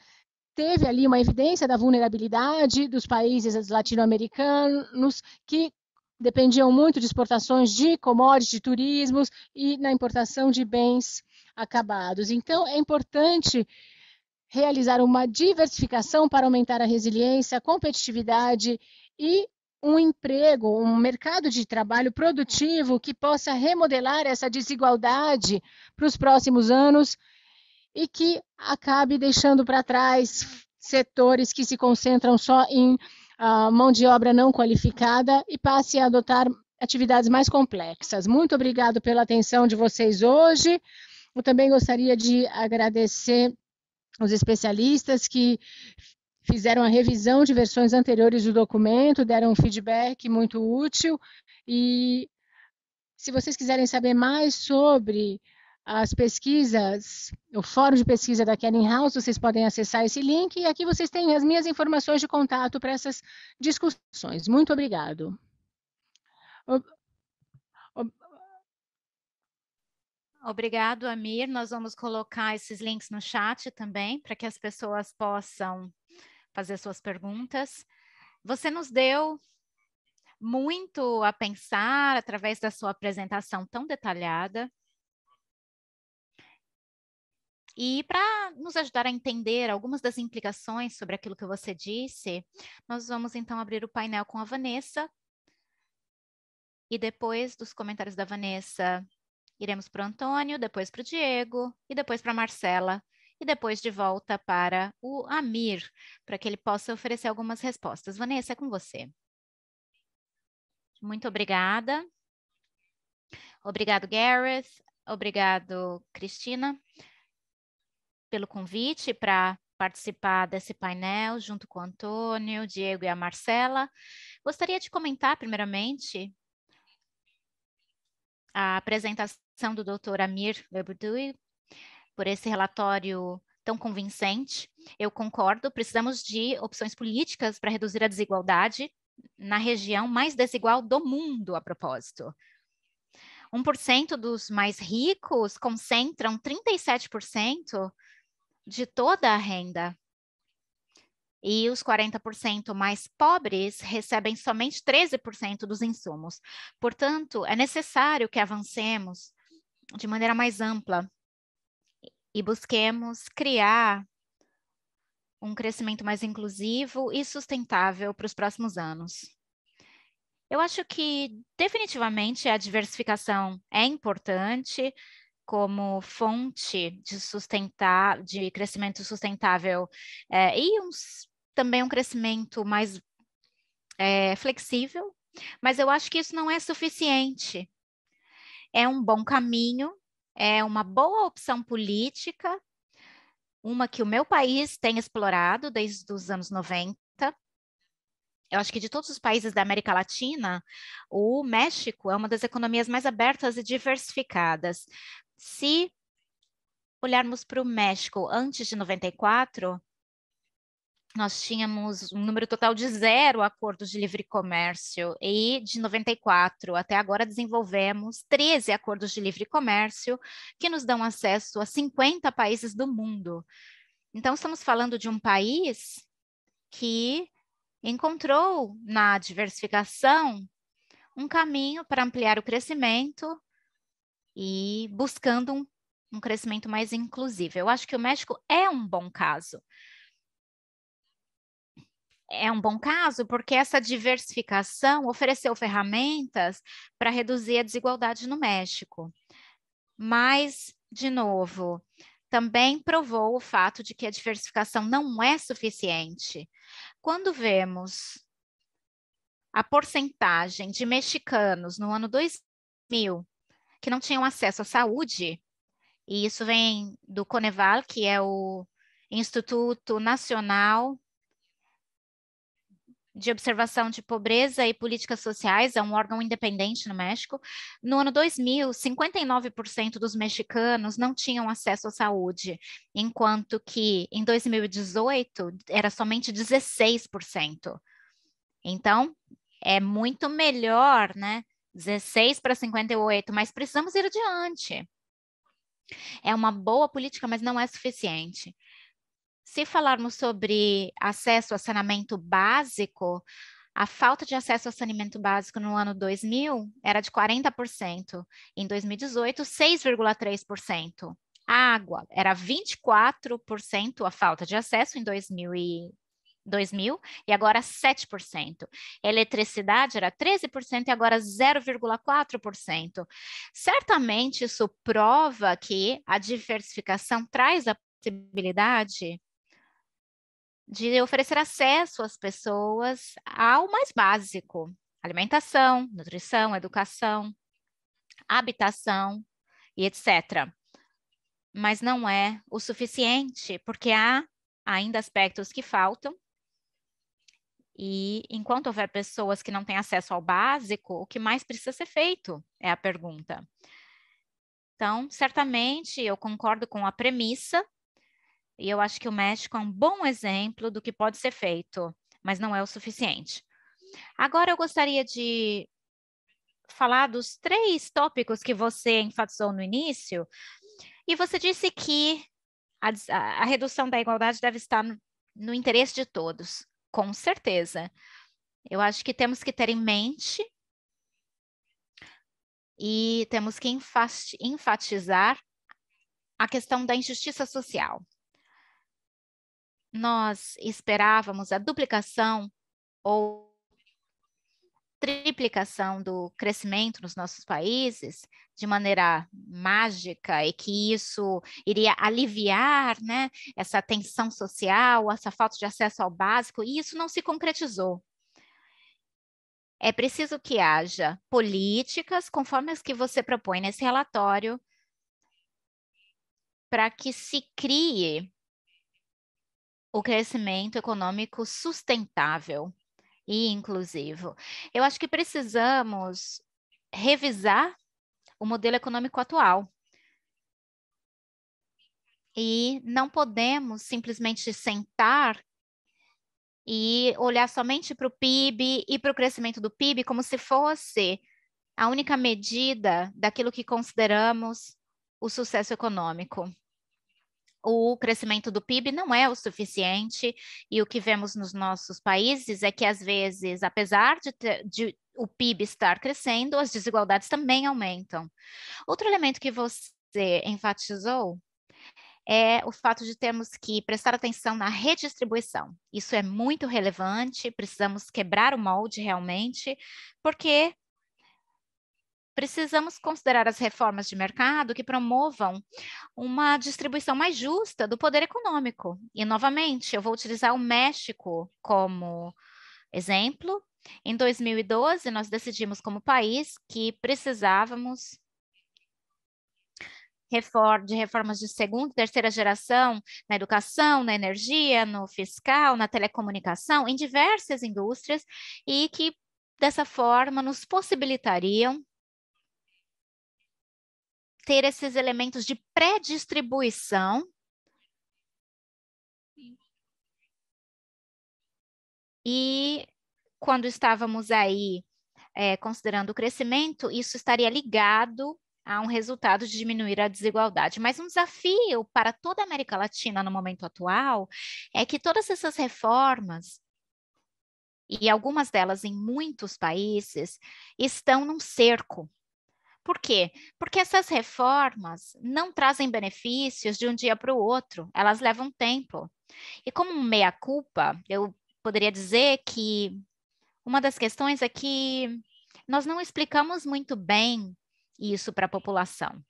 teve ali uma evidência da vulnerabilidade dos países latino-americanos que dependiam muito de exportações de commodities, de turismos e na importação de bens acabados. Então, é importante realizar uma diversificação para aumentar a resiliência, a competitividade e um emprego, um mercado de trabalho produtivo que possa remodelar essa desigualdade para os próximos anos e que acabe deixando para trás setores que se concentram só em mão de obra não qualificada e passe a adotar atividades mais complexas. Muito obrigado pela atenção de vocês hoje. Eu também gostaria de agradecer os especialistas que fizeram a revisão de versões anteriores do documento, deram um feedback muito útil. E se vocês quiserem saber mais sobre as pesquisas, o fórum de pesquisa da Kering House, vocês podem acessar esse link e aqui vocês têm as minhas informações de contato para essas discussões. Muito obrigado. Obrigado, Amir. Nós vamos colocar esses links no chat também, para que as pessoas possam fazer suas perguntas. Você nos deu muito a pensar através da sua apresentação tão detalhada. E para nos ajudar a entender algumas das implicações sobre aquilo que você disse, nós vamos então abrir o painel com a Vanessa. E depois dos comentários da Vanessa, iremos para o Antônio, depois para o Diego e depois para a Marcela. E depois de volta para o Amir, para que ele possa oferecer algumas respostas. Vanessa, é com você. Muito obrigada. Obrigado, Gareth. Obrigado, Cristina, pelo convite para participar desse painel junto com o Antônio, o Diego e a Marcela. Gostaria de comentar, primeiramente, a apresentação do Dr. Amir Verbuduy por esse relatório tão convincente. Eu concordo, precisamos de opções políticas para reduzir a desigualdade na região mais desigual do mundo, a propósito. 1% dos mais ricos concentram 37% de toda a renda. E os 40% mais pobres recebem somente 13% dos insumos. Portanto, é necessário que avancemos de maneira mais ampla e busquemos criar um crescimento mais inclusivo e sustentável para os próximos anos. Eu acho que definitivamente a diversificação é importante como fonte de crescimento sustentável e também um crescimento mais flexível, mas eu acho que isso não é suficiente. É um bom caminho, é uma boa opção política, uma que o meu país tem explorado desde os anos 90. Eu acho que de todos os países da América Latina, o México é uma das economias mais abertas e diversificadas. Se olharmos para o México antes de 94, nós tínhamos um número total de 0 acordos de livre comércio e de 94 até agora desenvolvemos 13 acordos de livre comércio que nos dão acesso a 50 países do mundo. Então, estamos falando de um país que encontrou na diversificação um caminho para ampliar o crescimento e buscando um crescimento mais inclusivo. Eu acho que o México é um bom caso. É um bom caso porque essa diversificação ofereceu ferramentas para reduzir a desigualdade no México. Mas, de novo, também provou o fato de que a diversificação não é suficiente. Quando vemos a porcentagem de mexicanos no ano 2000 que não tinham acesso à saúde, e isso vem do Coneval, que é o Instituto Nacional de Observação de Pobreza e Políticas Sociais, é um órgão independente no México. No ano 2000, 59% dos mexicanos não tinham acesso à saúde, enquanto que em 2018 era somente 16%. Então, é muito melhor, né? 16 para 58, mas precisamos ir adiante. É uma boa política, mas não é suficiente. Se falarmos sobre acesso a saneamento básico, a falta de acesso ao saneamento básico no ano 2000 era de 40%. Em 2018, 6,3%. A água era 24% a falta de acesso em 2000 e agora 7%. Eletricidade era 13% e agora 0,4%. Certamente isso prova que a diversificação traz a possibilidade de oferecer acesso às pessoas ao mais básico: alimentação, nutrição, educação, habitação e etc. Mas não é o suficiente, porque há ainda aspectos que faltam. E enquanto houver pessoas que não têm acesso ao básico, o que mais precisa ser feito? É a pergunta. Então, certamente eu concordo com a premissa, e eu acho que o México é um bom exemplo do que pode ser feito, mas não é o suficiente. Agora eu gostaria de falar dos 3 tópicos que você enfatizou no início, e você disse que a redução da igualdade deve estar no interesse de todos. Com certeza. Eu acho que temos que ter em mente e temos que enfatizar a questão da injustiça social. Nós esperávamos a duplicação ou triplicação do crescimento nos nossos países de maneira mágica e que isso iria aliviar, né, essa tensão social, essa falta de acesso ao básico, e isso não se concretizou. É preciso que haja políticas, conforme as que você propõe nesse relatório, para que se crie o crescimento econômico sustentável e inclusivo. Eu acho que precisamos revisar o modelo econômico atual. E não podemos simplesmente sentar e olhar somente para o PIB e para o crescimento do PIB como se fosse a única medida daquilo que consideramos o sucesso econômico. O crescimento do PIB não é o suficiente, e o que vemos nos nossos países é que, às vezes, apesar de o PIB estar crescendo, as desigualdades também aumentam. Outro elemento que você enfatizou é o fato de termos que prestar atenção na redistribuição. Isso é muito relevante, precisamos quebrar o molde realmente, porque precisamos considerar as reformas de mercado que promovam uma distribuição mais justa do poder econômico. E, novamente, eu vou utilizar o México como exemplo. Em 2012, nós decidimos como país que precisávamos de reformas de segunda e terceira geração na educação, na energia, no fiscal, na telecomunicação, em diversas indústrias, e que, dessa forma, nos possibilitariam ter esses elementos de pré-distribuição e, quando estávamos aí considerando o crescimento, isso estaria ligado a um resultado de diminuir a desigualdade. Mas um desafio para toda a América Latina no momento atual é que todas essas reformas e algumas delas em muitos países, estão num cerco. Por quê? Porque essas reformas não trazem benefícios de um dia para o outro, elas levam tempo. E como um meia-culpa, eu poderia dizer que uma das questões é que nós não explicamos muito bem isso para a população.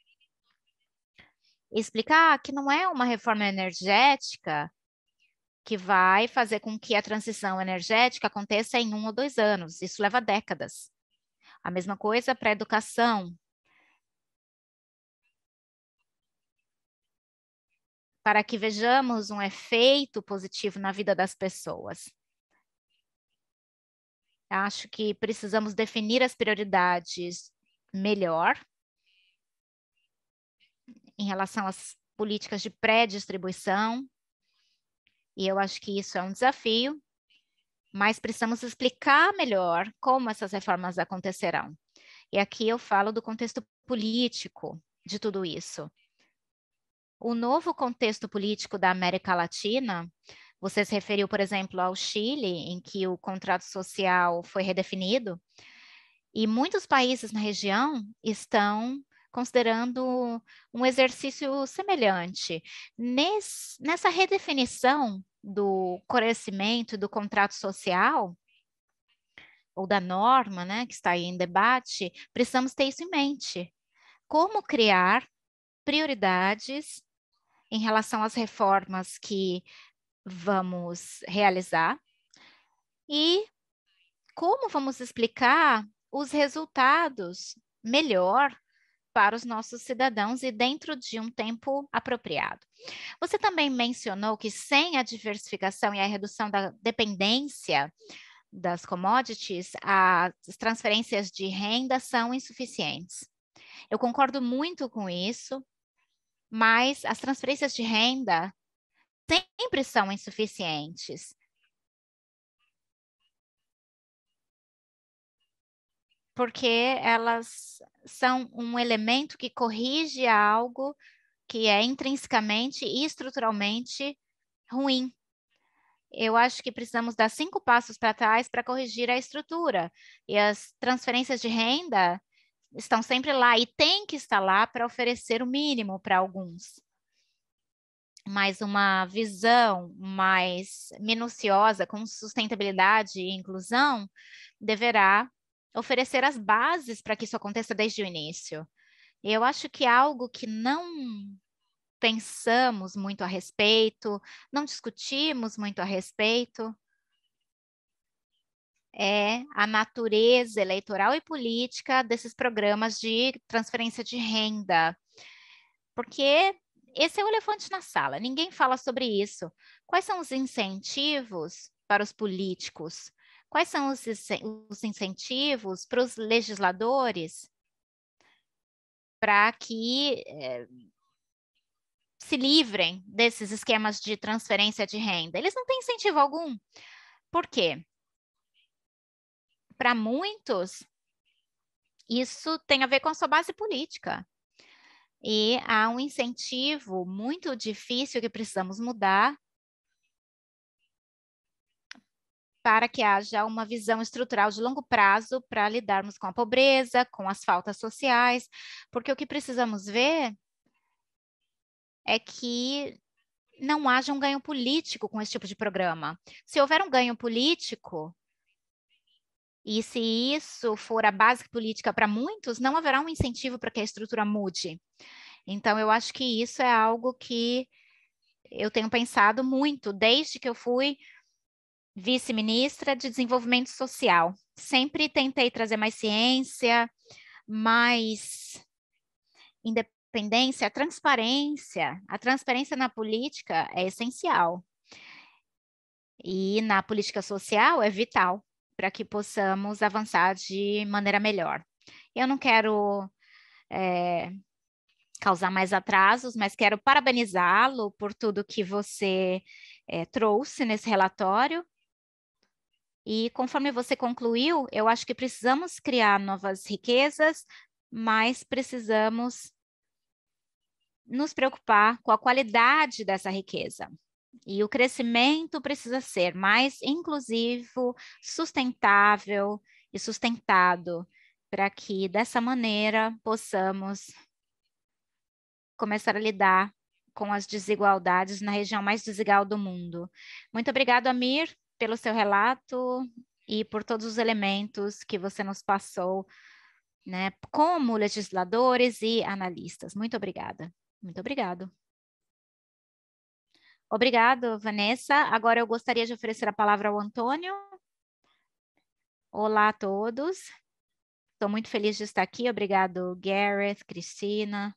Explicar que não é uma reforma energética que vai fazer com que a transição energética aconteça em 1 ou 2 anos. Isso leva décadas. A mesma coisa para a educação. Para que vejamos um efeito positivo na vida das pessoas. Acho que precisamos definir as prioridades melhor em relação às políticas de pré-distribuição. E eu acho que isso é um desafio, mas precisamos explicar melhor como essas reformas acontecerão. E aqui eu falo do contexto político de tudo isso. O novo contexto político da América Latina, você se referiu, por exemplo, ao Chile, em que o contrato social foi redefinido, e muitos países na região estão considerando um exercício semelhante. Nessa redefinição do crescimento do contrato social, ou da norma, né, que está aí em debate, precisamos ter isso em mente. Como criar prioridades em relação às reformas que vamos realizar e como vamos explicar os resultados melhor para os nossos cidadãos e dentro de um tempo apropriado. Você também mencionou que sem a diversificação e a redução da dependência das commodities, as transferências de renda são insuficientes. Eu concordo muito com isso, mas as transferências de renda sempre são insuficientes. Porque elas são um elemento que corrige algo que é intrinsecamente e estruturalmente ruim. Eu acho que precisamos dar 5 passos para trás para corrigir a estrutura. E as transferências de renda estão sempre lá e tem que estar lá para oferecer o mínimo para alguns. Mas uma visão mais minuciosa, com sustentabilidade e inclusão, deverá oferecer as bases para que isso aconteça desde o início. E eu acho que algo que não pensamos muito a respeito, não discutimos muito a respeito, é a natureza eleitoral e política desses programas de transferência de renda. Porque esse é o elefante na sala, ninguém fala sobre isso. Quais são os incentivos para os políticos? Quais são os incentivos para os legisladores para que se livrem desses esquemas de transferência de renda? Eles não têm incentivo algum. Por quê? Para muitos, isso tem a ver com a sua base política. E há um incentivo muito difícil que precisamos mudar para que haja uma visão estrutural de longo prazo para lidarmos com a pobreza, com as faltas sociais, porque o que precisamos ver é que não haja um ganho político com esse tipo de programa. Se houver um ganho político, e se isso for a base política para muitos, não haverá um incentivo para que a estrutura mude. Então, eu acho que isso é algo que eu tenho pensado muito desde que eu fui vice-ministra de Desenvolvimento Social. Sempre tentei trazer mais ciência, mais independência, transparência. A transparência na política é essencial. E na política social é vital para que possamos avançar de maneira melhor. Eu não quero causar mais atrasos, mas quero parabenizá-lo por tudo que você trouxe nesse relatório. E conforme você concluiu, eu acho que precisamos criar novas riquezas, mas precisamos nos preocupar com a qualidade dessa riqueza. E o crescimento precisa ser mais inclusivo, sustentável e sustentado, para que dessa maneira possamos começar a lidar com as desigualdades na região mais desigual do mundo. Muito obrigado, Amir, pelo seu relato e por todos os elementos que você nos passou, né, como legisladores e analistas. Muito obrigada. Muito obrigado. Obrigado, Vanessa. Agora eu gostaria de oferecer a palavra ao Antônio. Olá a todos. Estou muito feliz de estar aqui. Obrigado, Gareth, Cristina.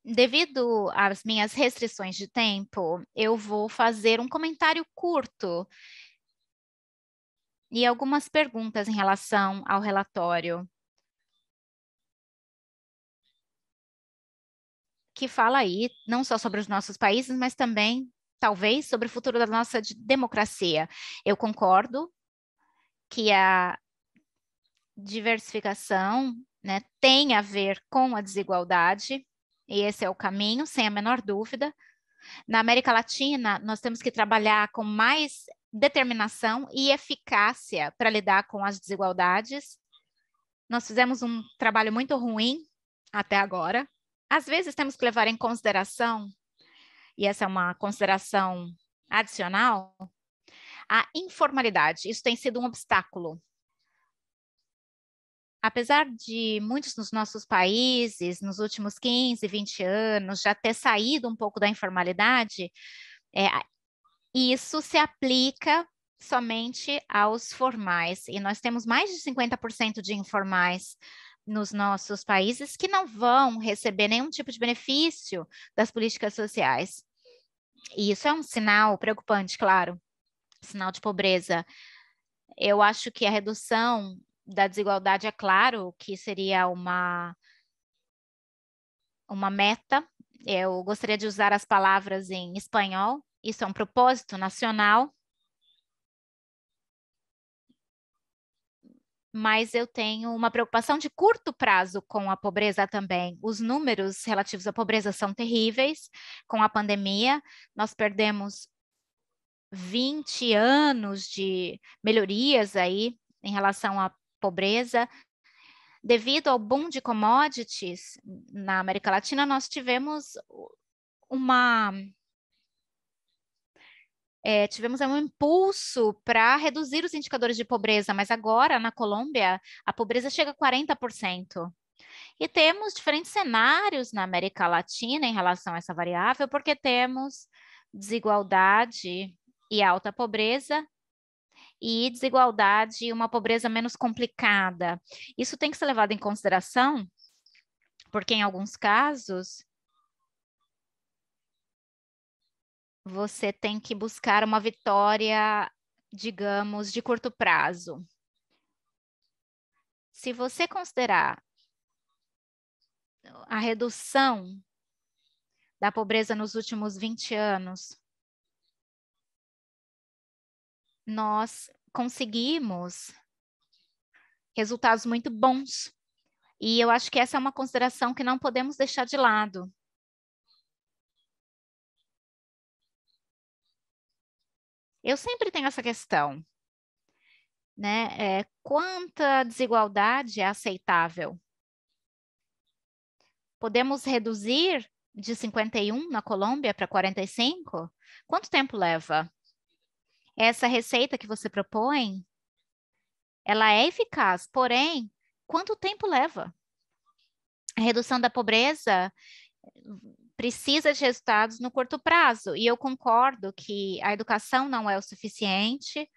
Devido às minhas restrições de tempo, eu vou fazer um comentário curto e algumas perguntas em relação ao relatório, que fala aí não só sobre os nossos países, mas também, talvez, sobre o futuro da nossa democracia. Eu concordo que a diversificação, né, tem a ver com a desigualdade, e esse é o caminho, sem a menor dúvida. Na América Latina, nós temos que trabalhar com mais determinação e eficácia para lidar com as desigualdades. Nós fizemos um trabalho muito ruim até agora. Às vezes temos que levar em consideração, e essa é uma consideração adicional, a informalidade. Isso tem sido um obstáculo. Apesar de muitos dos nossos países, nos últimos 15, 20 anos, já ter saído um pouco da informalidade, isso se aplica somente aos formais. E nós temos mais de 50% de informais nos nossos países que não vão receber nenhum tipo de benefício das políticas sociais. E isso é um sinal preocupante, claro, sinal de pobreza. Eu acho que a redução da desigualdade, é claro, que seria uma meta. Eu gostaria de usar as palavras em espanhol. Isso é um propósito nacional. Mas eu tenho uma preocupação de curto prazo com a pobreza também. Os números relativos à pobreza são terríveis. Com a pandemia, nós perdemos 20 anos de melhorias aí em relação à pobreza. Devido ao boom de commodities na América Latina, nós tivemos tivemos um impulso para reduzir os indicadores de pobreza, mas agora na Colômbia a pobreza chega a 40%. E temos diferentes cenários na América Latina em relação a essa variável, porque temos desigualdade e alta pobreza, e desigualdade e uma pobreza menos complicada. Isso tem que ser levado em consideração, porque em alguns casos você tem que buscar uma vitória, digamos, de curto prazo. Se você considerar a redução da pobreza nos últimos 20 anos, nós conseguimos resultados muito bons. E eu acho que essa é uma consideração que não podemos deixar de lado. Eu sempre tenho essa questão, né? Quanta desigualdade é aceitável? Podemos reduzir de 51 na Colômbia para 45? Quanto tempo leva? Essa receita que você propõe, ela é eficaz, porém, quanto tempo leva? A redução da pobreza precisa de resultados no curto prazo, e eu concordo que a educação não é o suficiente,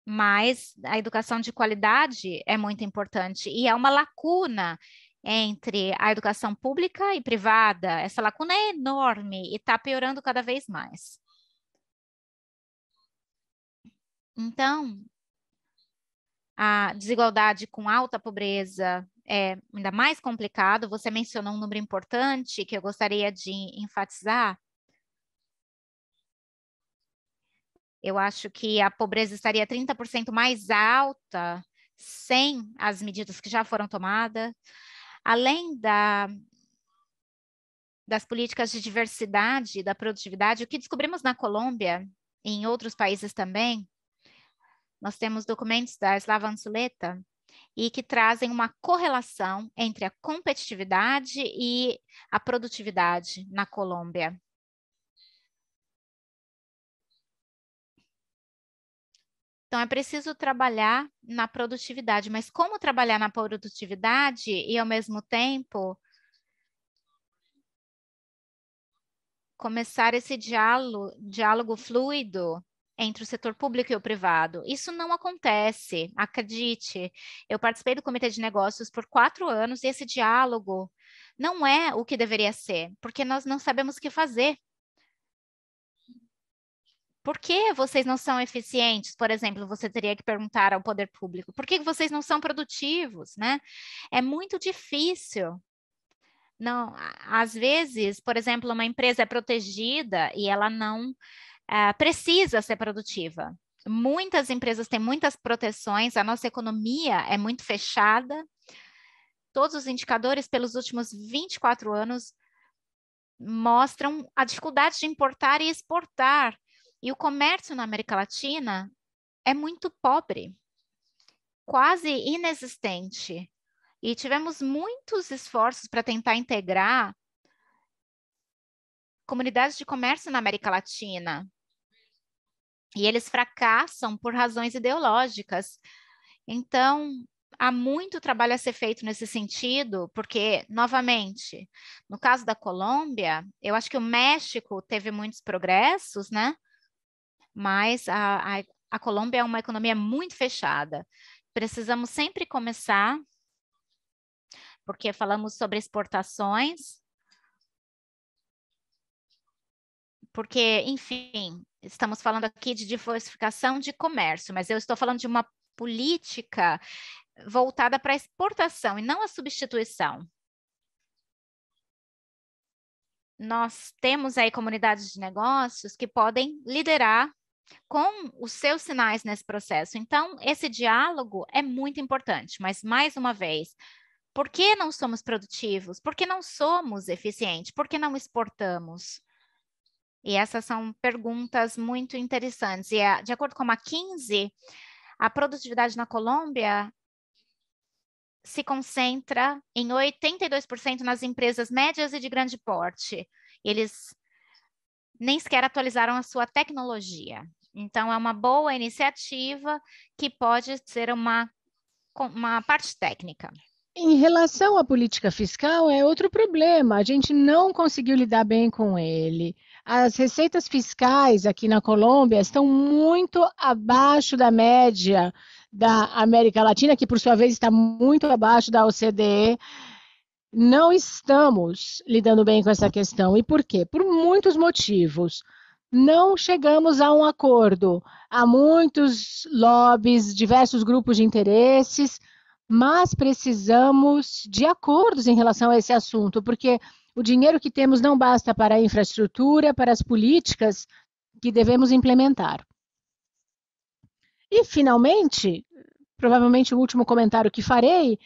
mas a educação de qualidade é muito importante, e é uma lacuna entre a educação pública e privada. Essa lacuna é enorme e está piorando cada vez mais. Então, a desigualdade com alta pobreza é ainda mais complicado. Você mencionou um número importante que eu gostaria de enfatizar. Eu acho que a pobreza estaria 30% mais alta sem as medidas que já foram tomadas, além das políticas de diversidade e da produtividade, o que descobrimos na Colômbia e em outros países também, nós temos documentos da Slava Ansuleta e que trazem uma correlação entre a competitividade e a produtividade na Colômbia. Então, é preciso trabalhar na produtividade, mas como trabalhar na produtividade e, ao mesmo tempo, começar esse diálogo fluido entre o setor público e o privado? Isso não acontece, acredite. Eu participei do Comitê de Negócios por 4 anos e esse diálogo não é o que deveria ser, porque nós não sabemos o que fazer. Por que vocês não são eficientes? Por exemplo, você teria que perguntar ao poder público. Por que vocês não são produtivos, né? É muito difícil. Não, às vezes, por exemplo, uma empresa é protegida e ela não precisa ser produtiva. Muitas empresas têm muitas proteções, a nossa economia é muito fechada. Todos os indicadores pelos últimos 24 anos mostram a dificuldade de importar e exportar. E o comércio na América Latina é muito pobre, quase inexistente. E tivemos muitos esforços para tentar integrar comunidades de comércio na América Latina. E eles fracassam por razões ideológicas. Então, há muito trabalho a ser feito nesse sentido, porque, novamente, no caso da Colômbia, eu acho que o México teve muitos progressos, né? Mas a Colômbia é uma economia muito fechada. Precisamos sempre começar, porque falamos sobre exportações, porque, enfim, estamos falando aqui de diversificação de comércio, mas eu estou falando de uma política voltada para a exportação e não a substituição. Nós temos aí comunidades de negócios que podem liderar com os seus sinais nesse processo. Então, esse diálogo é muito importante, mas, mais uma vez, por que não somos produtivos? Por que não somos eficientes? Por que não exportamos? E essas são perguntas muito interessantes. E, de acordo com a McKinsey, a produtividade na Colômbia se concentra em 82% nas empresas médias e de grande porte. Eles nem sequer atualizaram a sua tecnologia. Então, é uma boa iniciativa que pode ser uma parte técnica. Em relação à política fiscal, é outro problema. A gente não conseguiu lidar bem com ele. As receitas fiscais aqui na Colômbia estão muito abaixo da média da América Latina, que por sua vez está muito abaixo da OCDE. Não estamos lidando bem com essa questão. E por quê? Por muitos motivos. Não chegamos a um acordo. Há muitos lobbies, diversos grupos de interesses, mas precisamos de acordos em relação a esse assunto, porque o dinheiro que temos não basta para a infraestrutura, para as políticas que devemos implementar. E, finalmente, provavelmente o último comentário que farei,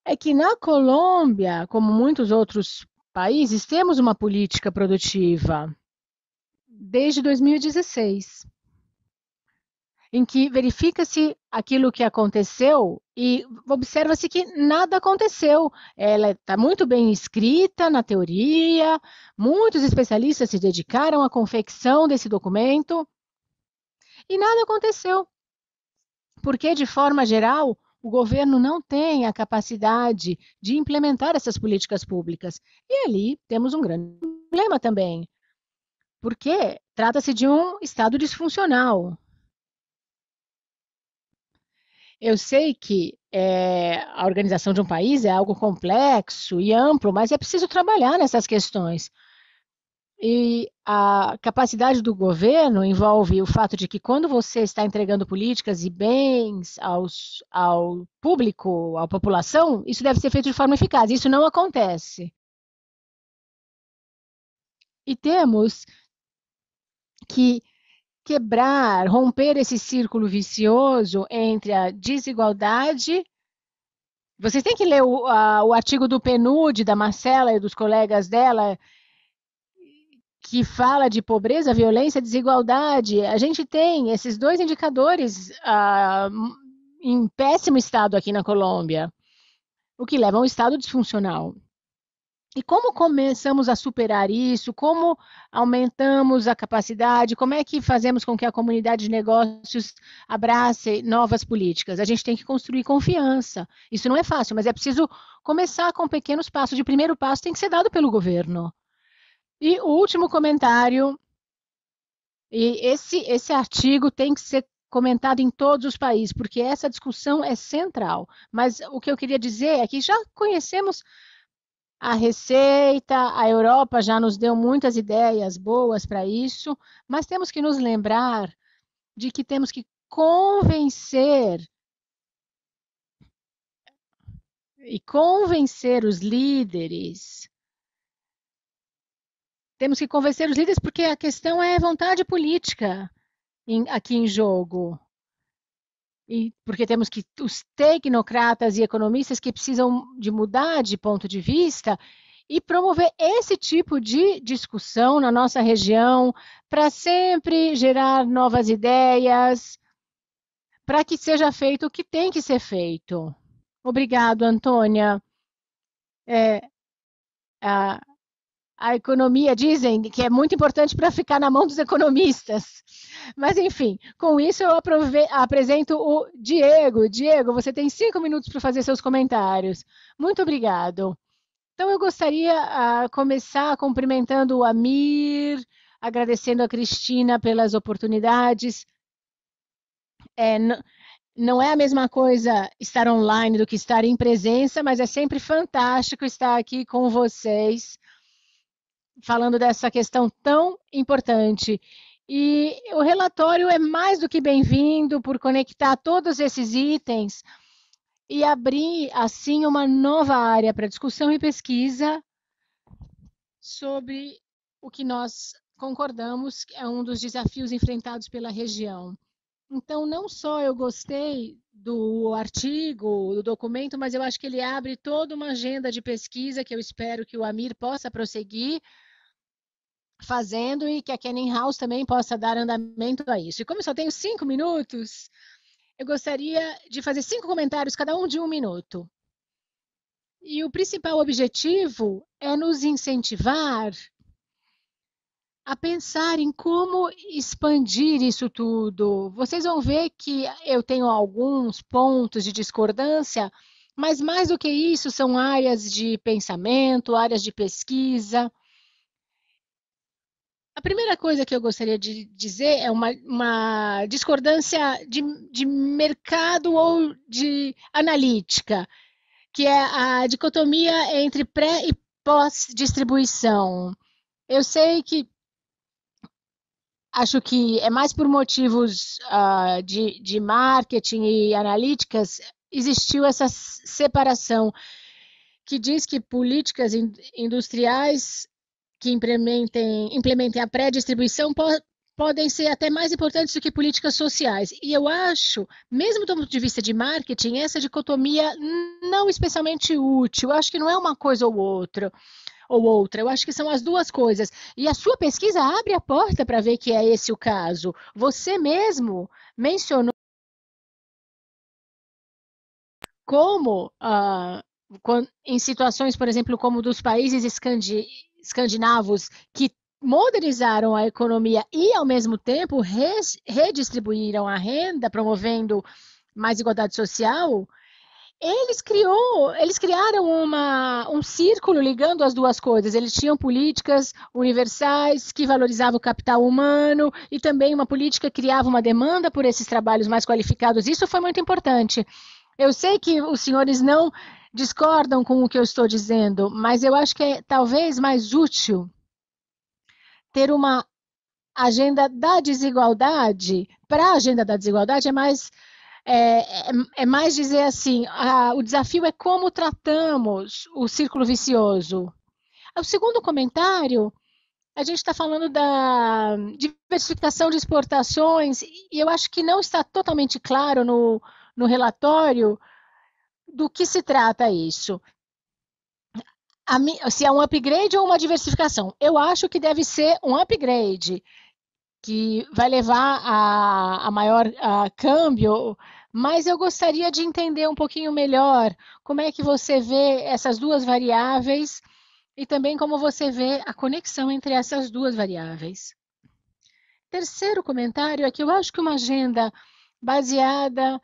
é que na Colômbia, como muitos outros países, temos uma política produtiva desde 2016. Em que verifica-se aquilo que aconteceu e observa-se que nada aconteceu. Ela está muito bem escrita na teoria, muitos especialistas se dedicaram à confecção desse documento e nada aconteceu. Porque, de forma geral, o governo não tem a capacidade de implementar essas políticas públicas. E ali temos um grande problema também, porque trata-se de um Estado disfuncional. Eu sei que a organização de um país é algo complexo e amplo, mas é preciso trabalhar nessas questões. E a capacidade do governo envolve o fato de que quando você está entregando políticas e bens ao público, à população, isso deve ser feito de forma eficaz. Isso não acontece. E temos que quebrar, romper esse círculo vicioso entre a desigualdade. Vocês têm que ler o artigo do PNUD, da Marcela e dos colegas dela, que fala de pobreza, violência, desigualdade. A gente tem esses dois indicadores em péssimo estado aqui na Colômbia, o que leva a um estado disfuncional. E como começamos a superar isso? Como aumentamos a capacidade? Como é que fazemos com que a comunidade de negócios abrace novas políticas? A gente tem que construir confiança. Isso não é fácil, mas é preciso começar com pequenos passos. O primeiro passo tem que ser dado pelo governo. E o último comentário, e esse artigo tem que ser comentado em todos os países, porque essa discussão é central. Mas o que eu queria dizer é que já conhecemos a receita, a Europa já nos deu muitas ideias boas para isso, mas temos que nos lembrar de que temos que convencer os líderes. Temos que convencer os líderes porque a questão é vontade política aqui em jogo. E porque temos que os tecnocratas e economistas que precisam de mudar de ponto de vista e promover esse tipo de discussão na nossa região para sempre gerar novas ideias, para que seja feito o que tem que ser feito. Obrigado, Antônia. A economia, dizem que é muito importante para ficar na mão dos economistas. Mas, enfim, com isso eu apresento o Diego. Diego, você tem 5 minutos para fazer seus comentários. Muito obrigado. Então, eu gostaria de começar cumprimentando o Amir, agradecendo a Cristina pelas oportunidades. Não é a mesma coisa estar online do que estar em presença, mas é sempre fantástico estar aqui com vocês, falando dessa questão tão importante. E o relatório é mais do que bem-vindo por conectar todos esses itens e abrir, assim, uma nova área para discussão e pesquisa sobre o que nós concordamos que é um dos desafios enfrentados pela região. Então, não só eu gostei do artigo, do documento, mas eu acho que ele abre toda uma agenda de pesquisa que eu espero que o Amir possa prosseguir fazendo e que a Canning House também possa dar andamento a isso. E como eu só tenho 5 minutos, eu gostaria de fazer 5 comentários, cada um de 1 minuto. E o principal objetivo é nos incentivar a pensar em como expandir isso tudo. Vocês vão ver que eu tenho alguns pontos de discordância, mas mais do que isso são áreas de pensamento, áreas de pesquisa. A primeira coisa que eu gostaria de dizer é uma discordância de mercado ou de analítica, que é a dicotomia entre pré e pós-distribuição. Eu sei que acho que é mais por motivos de marketing e analíticas, existiu essa separação que diz que políticas industriais que implementem a pré-distribuição podem ser até mais importantes do que políticas sociais. E eu acho, mesmo do ponto de vista de marketing, essa dicotomia não especialmente útil. Eu acho que não é uma coisa ou outra. Eu acho que são as duas coisas. E a sua pesquisa abre a porta para ver que é esse o caso. Você mesmo mencionou como, em situações, por exemplo, como dos países escandinavos, que modernizaram a economia e, ao mesmo tempo, redistribuíram a renda, promovendo mais igualdade social, eles criaram um círculo ligando as duas coisas. Eles tinham políticas universais que valorizavam o capital humano e também uma política que criava uma demanda por esses trabalhos mais qualificados. Isso foi muito importante. Eu sei que os senhores não discordam com o que eu estou dizendo, mas eu acho que é talvez mais útil ter uma agenda da desigualdade. Para a agenda da desigualdade é mais dizer assim, o desafio é como tratamos o círculo vicioso. O segundo comentário a gente está falando da diversificação de exportações e eu acho que não está totalmente claro no relatório do que se trata isso. Se é um upgrade ou uma diversificação. Eu acho que deve ser um upgrade, que vai levar a maior câmbio, mas eu gostaria de entender um pouquinho melhor como é que você vê essas duas variáveis e também como você vê a conexão entre essas duas variáveis. Terceiro comentário é que eu acho que uma agenda baseada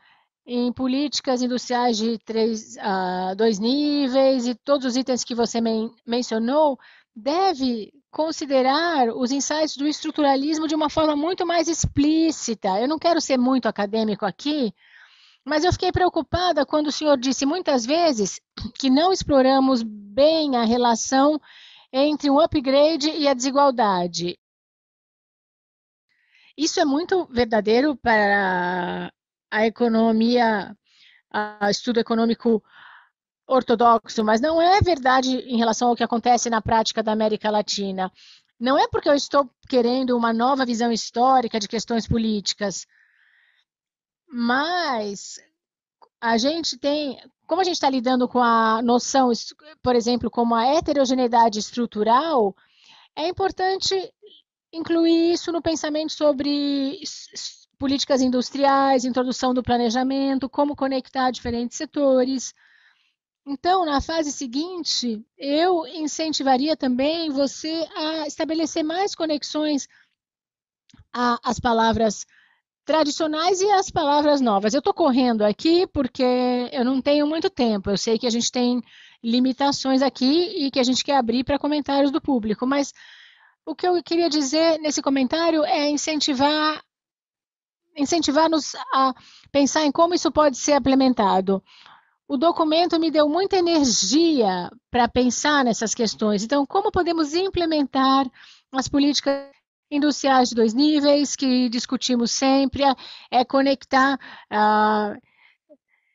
em políticas industriais de dois níveis e todos os itens que você mencionou deve considerar os insights do estruturalismo de uma forma muito mais explícita. Eu não quero ser muito acadêmico aqui, mas eu fiquei preocupada quando o senhor disse muitas vezes que não exploramos bem a relação entre um upgrade e a desigualdade. Isso é muito verdadeiro para a economia, estudo econômico ortodoxo, mas não é verdade em relação ao que acontece na prática da América Latina. Não é porque eu estou querendo uma nova visão histórica de questões políticas, mas a gente tem, como a gente está lidando com a noção, por exemplo, como a heterogeneidade estrutural, é importante incluir isso no pensamento sobre políticas industriais, introdução do planejamento, como conectar diferentes setores. Então, na fase seguinte, eu incentivaria também você a estabelecer mais conexões às palavras tradicionais e às palavras novas. Eu estou correndo aqui porque eu não tenho muito tempo. Eu sei que a gente tem limitações aqui e que a gente quer abrir para comentários do público, mas o que eu queria dizer nesse comentário é incentivar-nos a pensar em como isso pode ser implementado. O documento me deu muita energia para pensar nessas questões. Então, como podemos implementar as políticas industriais de dois níveis que discutimos sempre, conectar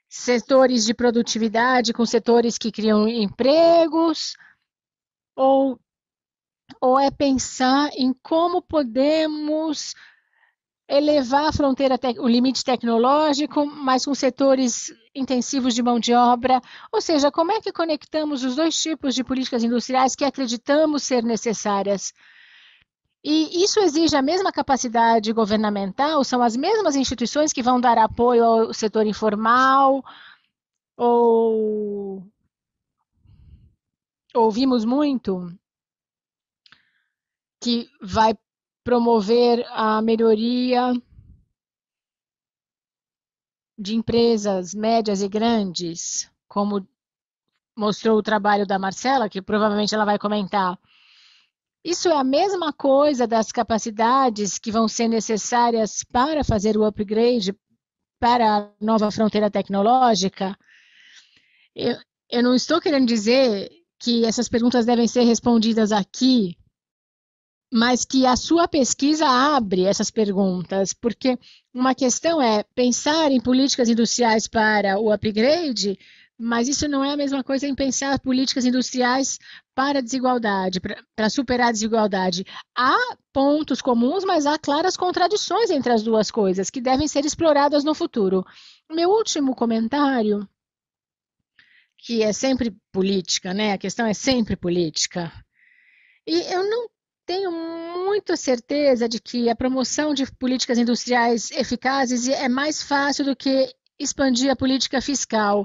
setores de produtividade com setores que criam empregos, ou é pensar em como podemos elevar a fronteira, o limite tecnológico, mas com setores intensivos de mão de obra, ou seja, como é que conectamos os dois tipos de políticas industriais que acreditamos ser necessárias? E isso exige a mesma capacidade governamental? São as mesmas instituições que vão dar apoio ao setor informal? Ou ouvimos muito que vai promover a melhoria de empresas médias e grandes, como mostrou o trabalho da Marcela, que provavelmente ela vai comentar. Isso é a mesma coisa das capacidades que vão ser necessárias para fazer o upgrade para a nova fronteira tecnológica? Eu não estou querendo dizer que essas perguntas devem ser respondidas aqui, mas que a sua pesquisa abre essas perguntas, porque uma questão é pensar em políticas industriais para o upgrade, mas isso não é a mesma coisa em pensar políticas industriais para a desigualdade, para superar a desigualdade. Há pontos comuns, mas há claras contradições entre as duas coisas que devem ser exploradas no futuro. Meu último comentário, que é sempre política, né? A questão é sempre política. E eu não tenho muita certeza de que a promoção de políticas industriais eficazes é mais fácil do que expandir a política fiscal.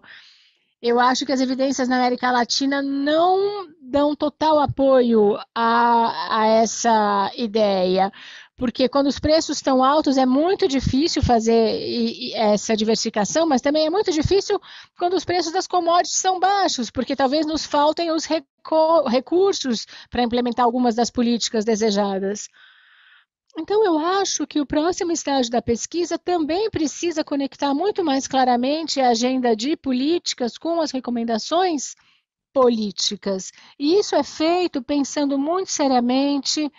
Eu acho que as evidências na América Latina não dão total apoio a essa ideia, porque quando os preços estão altos é muito difícil fazer essa diversificação, mas também é muito difícil quando os preços das commodities são baixos, porque talvez nos faltem os recursos para implementar algumas das políticas desejadas. Então, eu acho que o próximo estágio da pesquisa também precisa conectar muito mais claramente a agenda de políticas com as recomendações políticas. E isso é feito pensando muito seriamente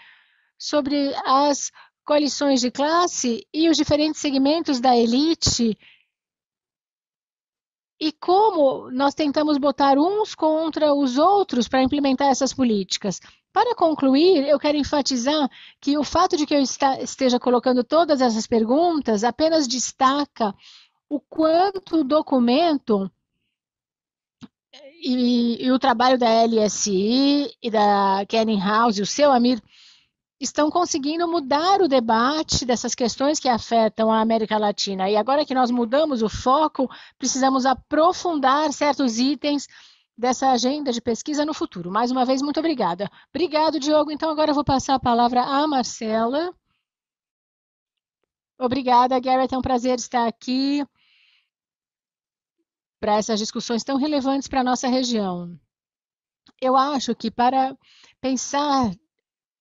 sobre as coalições de classe e os diferentes segmentos da elite e como nós tentamos botar uns contra os outros para implementar essas políticas. Para concluir, eu quero enfatizar que o fato de que eu esteja colocando todas essas perguntas apenas destaca o quanto o documento e o trabalho da LSI e da Canning House e o seu Amir estão conseguindo mudar o debate dessas questões que afetam a América Latina. E agora que nós mudamos o foco, precisamos aprofundar certos itens dessa agenda de pesquisa no futuro. Mais uma vez, muito obrigada. Obrigado, Diogo. Então, agora eu vou passar a palavra à Marcela. Obrigada, Garrett. É um prazer estar aqui para essas discussões tão relevantes para a nossa região. Eu acho que para pensar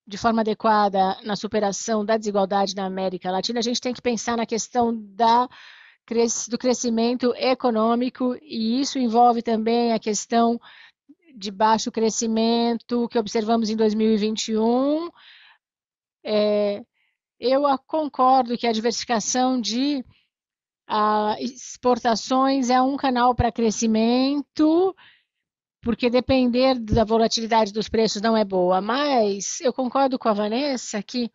de forma adequada na superação da desigualdade na América Latina, a gente tem que pensar na questão do crescimento econômico, e isso envolve também a questão de baixo crescimento que observamos em 2021. Eu concordo que a diversificação de exportações é um canal para crescimento, porque depender da volatilidade dos preços não é boa, mas eu concordo com a Vanessa que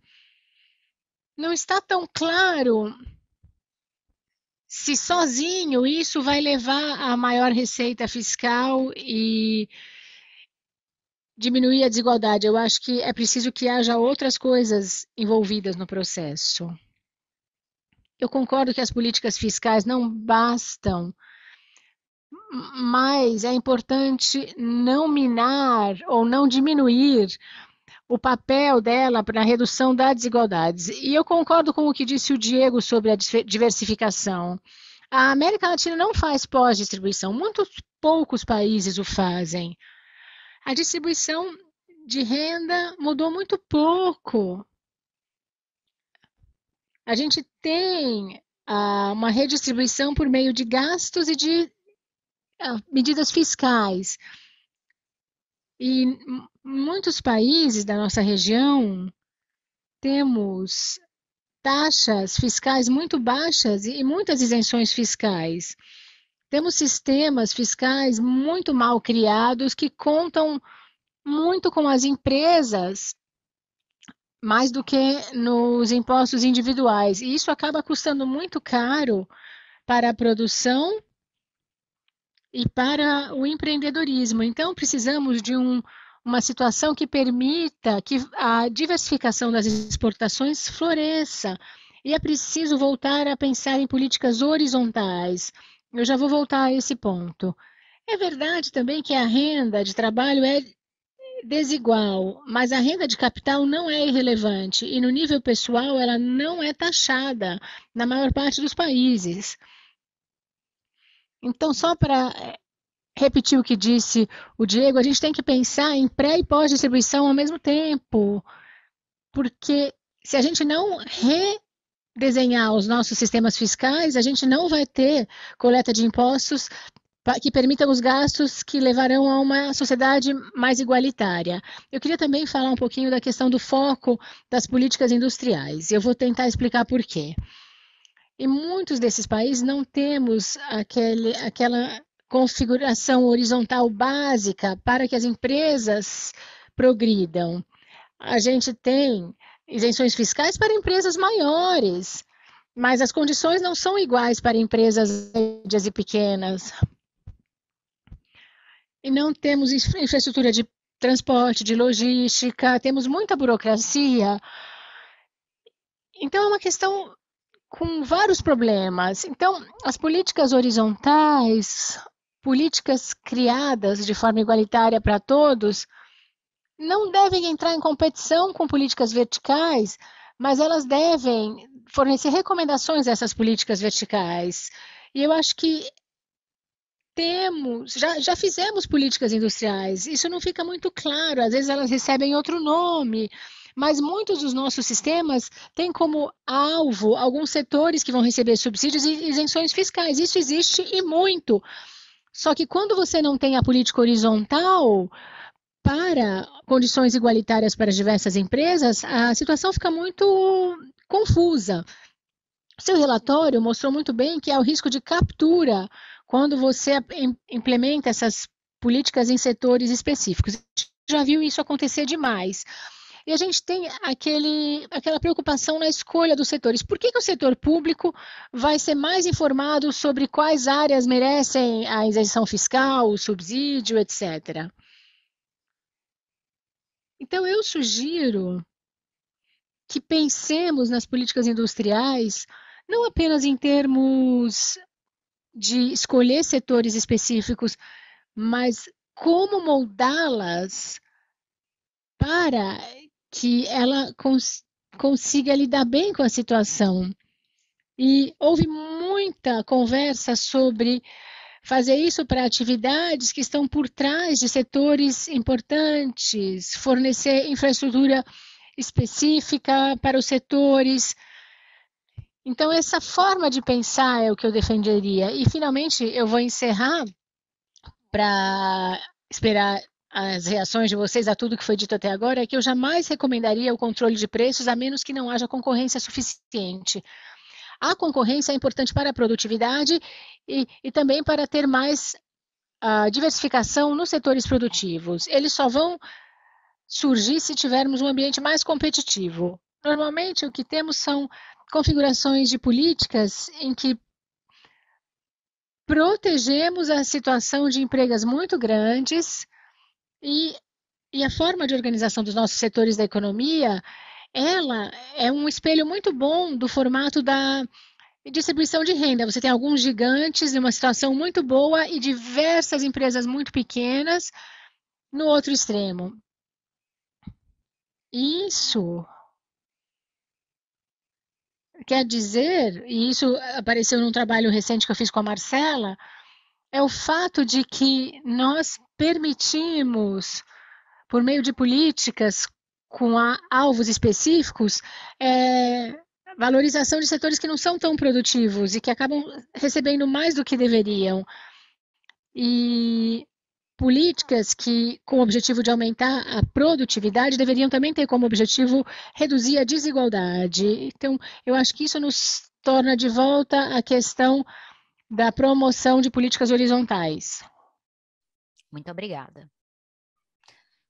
não está tão claro se sozinho isso vai levar a maior receita fiscal e diminuir a desigualdade. Eu acho que é preciso que haja outras coisas envolvidas no processo. Eu concordo que as políticas fiscais não bastam, mas é importante não minar ou não diminuir o papel dela na redução das desigualdades. E eu concordo com o que disse o Diego sobre a diversificação. A América Latina não faz pós-distribuição, muitos poucos países o fazem. A distribuição de renda mudou muito pouco. A gente tem uma redistribuição por meio de gastos e de medidas fiscais. E em muitos países da nossa região temos taxas fiscais muito baixas e muitas isenções fiscais. Temos sistemas fiscais muito mal criados que contam muito com as empresas mais do que nos impostos individuais. E isso acaba custando muito caro para a produção e para o empreendedorismo. Então, precisamos de uma situação que permita que a diversificação das exportações floresça. E é preciso voltar a pensar em políticas horizontais. Eu já vou voltar a esse ponto. É verdade também que a renda de trabalho é desigual, mas a renda de capital não é irrelevante e no nível pessoal ela não é taxada na maior parte dos países. Então, só para repetir o que disse o Diego, a gente tem que pensar em pré e pós-distribuição ao mesmo tempo, porque se a gente não redesenhar os nossos sistemas fiscais, a gente não vai ter coleta de impostos que permitam os gastos que levarão a uma sociedade mais igualitária. Eu queria também falar um pouquinho da questão do foco das políticas industriais. Eu vou tentar explicar por quê. Em muitos desses países não temos aquela configuração horizontal básica para que as empresas progridam. A gente tem isenções fiscais para empresas maiores, mas as condições não são iguais para empresas médias e pequenas. E não temos infraestrutura de transporte, de logística, temos muita burocracia. Então, é uma questão com vários problemas. Então, as políticas horizontais, políticas criadas de forma igualitária para todos, não devem entrar em competição com políticas verticais, mas elas devem fornecer recomendações a essas políticas verticais. E eu acho que já fizemos políticas industriais, isso não fica muito claro, às vezes elas recebem outro nome, mas muitos dos nossos sistemas têm como alvo alguns setores que vão receber subsídios e isenções fiscais. Isso existe e muito. Só que quando você não tem a política horizontal para condições igualitárias para diversas empresas, a situação fica muito confusa. Seu relatório mostrou muito bem que há o risco de captura quando você implementa essas políticas em setores específicos. A gente já viu isso acontecer demais. E a gente tem aquela preocupação na escolha dos setores. Por que o setor público vai ser mais informado sobre quais áreas merecem a isenção fiscal, o subsídio, etc.? Então, eu sugiro que pensemos nas políticas industriais não apenas em termos de escolher setores específicos, mas como moldá-las para que ela consiga lidar bem com a situação. E houve muita conversa sobre fazer isso para atividades que estão por trás de setores importantes, fornecer infraestrutura específica para os setores. Então, essa forma de pensar é o que eu defenderia. E, finalmente, eu vou encerrar para esperar as reações de vocês a tudo que foi dito até agora, é que eu jamais recomendaria o controle de preços a menos que não haja concorrência suficiente. A concorrência é importante para a produtividade e também para ter mais diversificação nos setores produtivos. Eles só vão surgir se tivermos um ambiente mais competitivo. Normalmente, o que temos são configurações de políticas em que protegemos a situação de empresas muito grandes e a forma de organização dos nossos setores da economia, ela é um espelho muito bom do formato da distribuição de renda. Você tem alguns gigantes em uma situação muito boa e diversas empresas muito pequenas no outro extremo. Isso quer dizer, e isso apareceu num trabalho recente que eu fiz com a Marcela, é o fato de que nós permitimos, por meio de políticas com alvos específicos, valorização de setores que não são tão produtivos e que acabam recebendo mais do que deveriam. E políticas que, com o objetivo de aumentar a produtividade, deveriam também ter como objetivo reduzir a desigualdade. Então, eu acho que isso nos torna de volta a questão da promoção de políticas horizontais. Muito obrigada.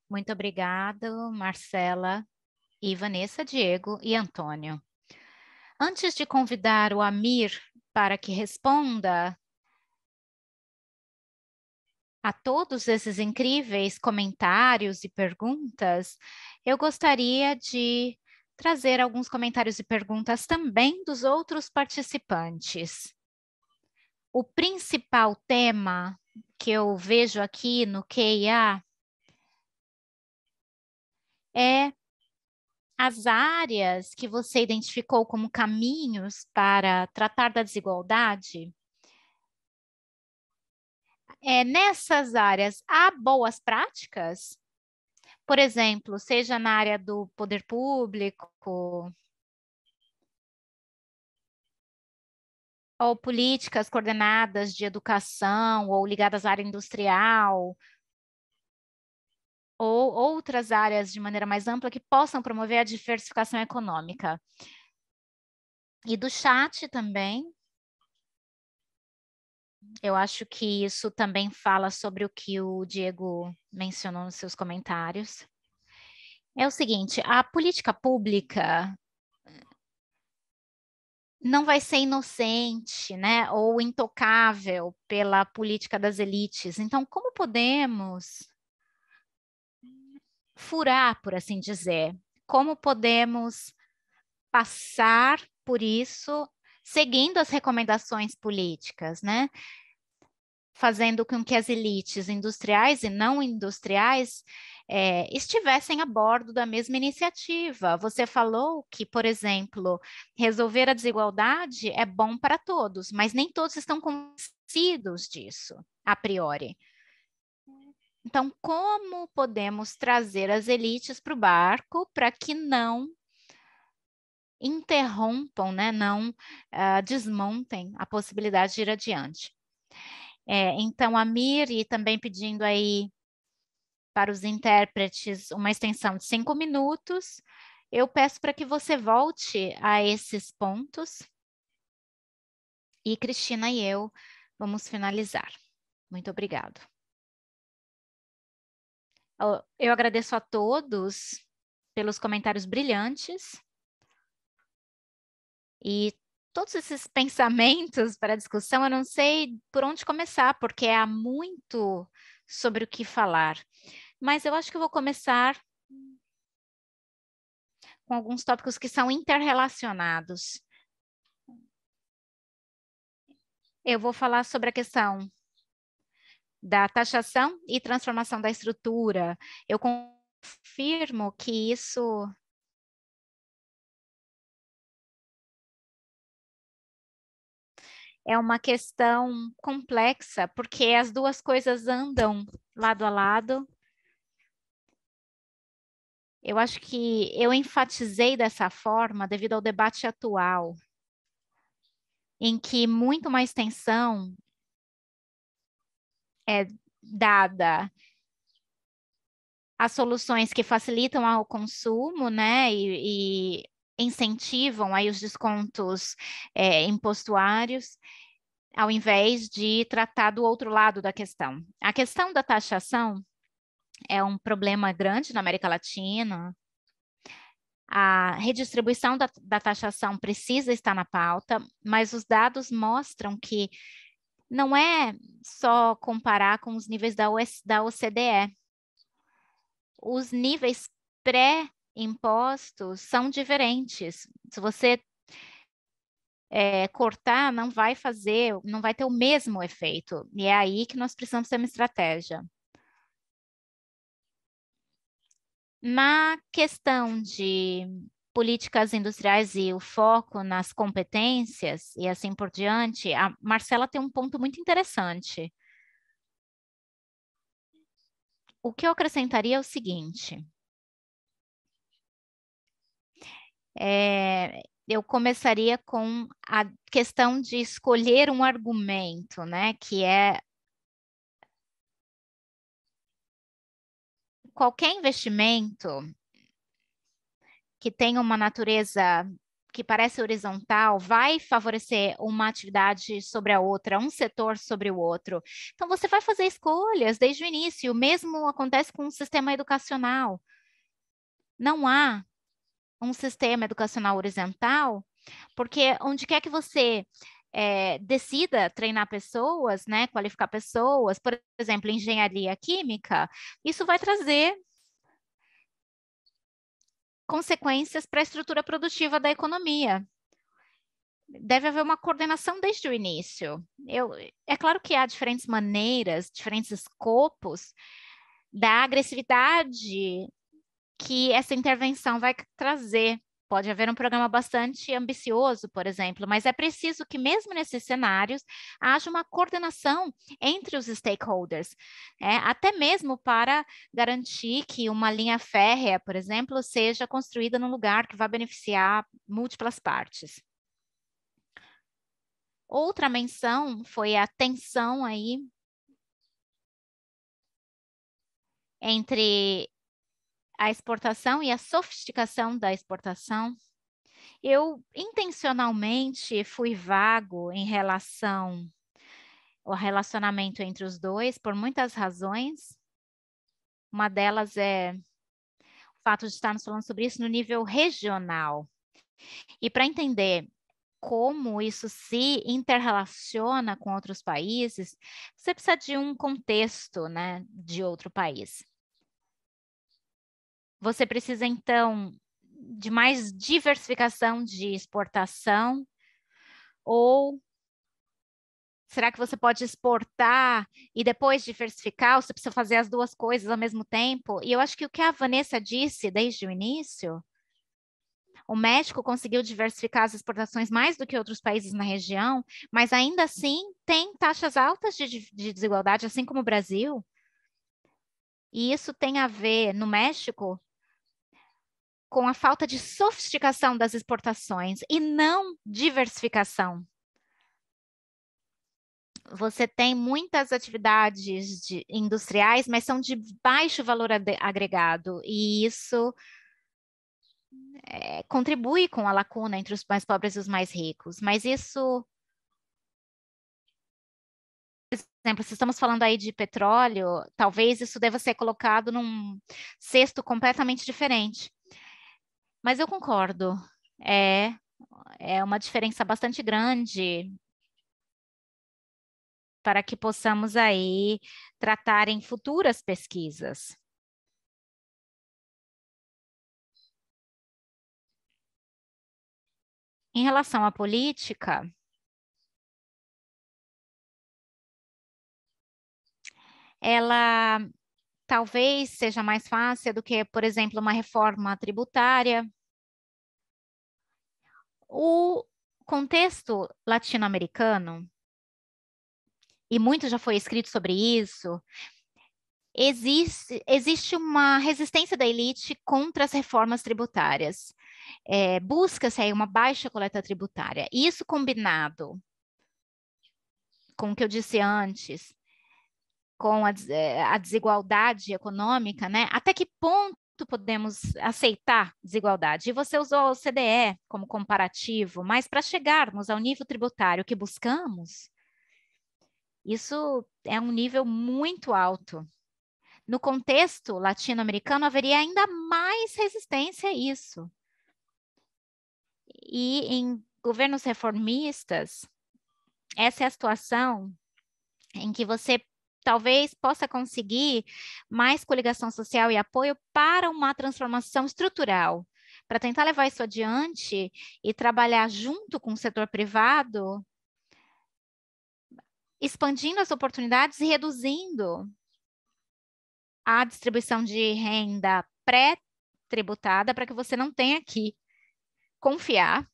Muito obrigada, Marcela e Vanessa, Diego e Antônio. Antes de convidar o Amir para que responda a todos esses incríveis comentários e perguntas, eu gostaria de trazer alguns comentários e perguntas também dos outros participantes. O principal tema que eu vejo aqui no QIA é as áreas que você identificou como caminhos para tratar da desigualdade. Nessas áreas, há boas práticas? Por exemplo, seja na área do poder público, ou políticas coordenadas de educação, ou ligadas à área industrial, ou outras áreas de maneira mais ampla que possam promover a diversificação econômica. E do chat também, eu acho que isso também fala sobre o que o Diego mencionou nos seus comentários. É o seguinte, a política pública não vai ser inocente, né, ou intocável pela política das elites. Então, como podemos furar, por assim dizer? Como podemos passar por isso seguindo as recomendações políticas, né? Fazendo com que as elites industriais e não industriais estivessem a bordo da mesma iniciativa. Você falou que, por exemplo, resolver a desigualdade é bom para todos, mas nem todos estão convencidos disso, a priori. Então, como podemos trazer as elites para o barco para que não interrompam, né, não desmontem a possibilidade de ir adiante? Então, a Miri também pedindo aí para os intérpretes uma extensão de 5 minutos. Eu peço para que você volte a esses pontos. E Cristina e eu vamos finalizar. Muito obrigado. Eu agradeço a todos pelos comentários brilhantes e todos esses pensamentos para a discussão. Eu não sei por onde começar, porque há muito sobre o que falar. Mas eu acho que eu vou começar com alguns tópicos que são interrelacionados. Eu vou falar sobre a questão da taxação e transformação da estrutura. Eu confirmo que isso é uma questão complexa, porque as duas coisas andam lado a lado. Eu acho que eu enfatizei dessa forma devido ao debate atual, em que muito mais tensão é dada às soluções que facilitam o consumo, né, e incentivam aí os descontos impostuários, ao invés de tratar do outro lado da questão. A questão da taxação é um problema grande na América Latina. A redistribuição da taxação precisa estar na pauta, mas os dados mostram que não é só comparar com os níveis da OCDE. Os níveis pré-impostos são diferentes. Se você cortar, não vai ter o mesmo efeito. E é aí que nós precisamos ter uma estratégia. Na questão de políticas industriais e o foco nas competências e assim por diante, a Marcela tem um ponto muito interessante. O que eu acrescentaria é o seguinte. Eu começaria com a questão de escolher um argumento, né, que é qualquer investimento que tenha uma natureza que parece horizontal vai favorecer uma atividade sobre a outra, um setor sobre o outro. Então, você vai fazer escolhas desde o início. O mesmo acontece com o sistema educacional. Não há um sistema educacional horizontal, porque onde quer que você decida treinar pessoas, né, qualificar pessoas, por exemplo, engenharia química, isso vai trazer consequências para a estrutura produtiva da economia. Deve haver uma coordenação desde o início. É claro que há diferentes maneiras, diferentes escopos da agressividade que essa intervenção vai trazer. Pode haver um programa bastante ambicioso, por exemplo, mas é preciso que, mesmo nesses cenários, haja uma coordenação entre os stakeholders, até mesmo para garantir que uma linha férrea, por exemplo, seja construída num lugar que vai beneficiar múltiplas partes. Outra menção foi a tensão aí entre a exportação e a sofisticação da exportação. Eu intencionalmente fui vago em relação ao relacionamento entre os dois por muitas razões. Uma delas é o fato de estarmos falando sobre isso no nível regional. E para entender como isso se interrelaciona com outros países, você precisa de um contexto, né, de outro país. Você precisa, então, de mais diversificação de exportação, ou será que você pode exportar e depois diversificar, ou você precisa fazer as duas coisas ao mesmo tempo? E eu acho que o que a Vanessa disse desde o início, o México conseguiu diversificar as exportações mais do que outros países na região, mas ainda assim tem taxas altas de desigualdade, assim como o Brasil. E isso tem a ver, no México, com a falta de sofisticação das exportações e não diversificação. Você tem muitas atividades industriais, mas são de baixo valor agregado, e isso contribui com a lacuna entre os mais pobres e os mais ricos. Mas isso exemplo, se estamos falando aí de petróleo, talvez isso deva ser colocado num cesto completamente diferente. Mas eu concordo, é uma diferença bastante grande para que possamos aí tratar em futuras pesquisas. Em relação à política, ela talvez seja mais fácil do que, por exemplo, uma reforma tributária. O contexto latino-americano, e muito já foi escrito sobre isso, existe uma resistência da elite contra as reformas tributárias. Busca-se aí uma baixa coleta tributária. Isso combinado com o que eu disse antes, com a desigualdade econômica, né? Até que ponto podemos aceitar desigualdade? E você usou o CDE como comparativo, mas para chegarmos ao nível tributário que buscamos, isso é um nível muito alto. No contexto latino-americano, haveria ainda mais resistência a isso. E em governos reformistas, essa é a situação em que você talvez possa conseguir mais coligação social e apoio para uma transformação estrutural, para tentar levar isso adiante e trabalhar junto com o setor privado, expandindo as oportunidades e reduzindo a distribuição de renda pré-tributada para que você não tenha que confiar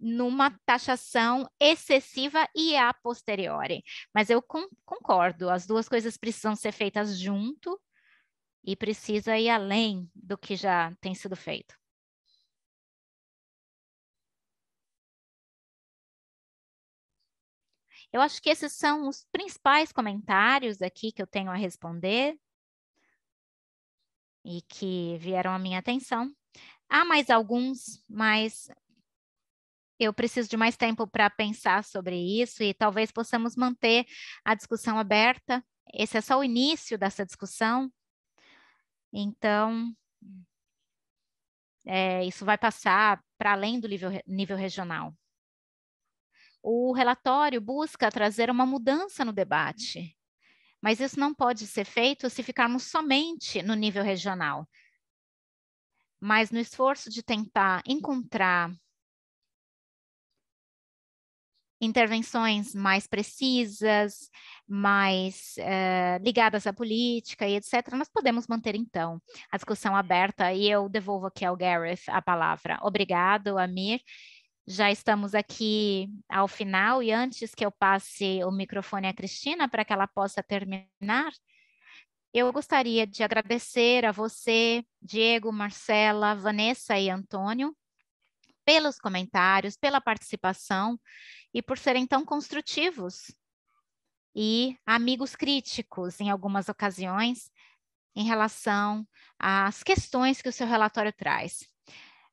numa taxação excessiva e a posteriori. Mas eu concordo, as duas coisas precisam ser feitas junto e precisa ir além do que já tem sido feito. Eu acho que esses são os principais comentários aqui que eu tenho a responder e que vieram à minha atenção. Há mais alguns, mas eu preciso de mais tempo para pensar sobre isso e talvez possamos manter a discussão aberta. Esse é só o início dessa discussão. Então, isso vai passar para além do nível regional. O relatório busca trazer uma mudança no debate, mas isso não pode ser feito se ficarmos somente no nível regional. Mas no esforço de tentar encontrar intervenções mais precisas, mais ligadas à política e etc., nós podemos manter, então, a discussão aberta e eu devolvo aqui ao Gareth a palavra. Obrigado, Amir. Já estamos aqui ao final e antes que eu passe o microfone à Cristina para que ela possa terminar, eu gostaria de agradecer a você, Diego, Marcela, Vanessa e Antônio, pelos comentários, pela participação e por serem tão construtivos e amigos críticos em algumas ocasiões em relação às questões que o seu relatório traz.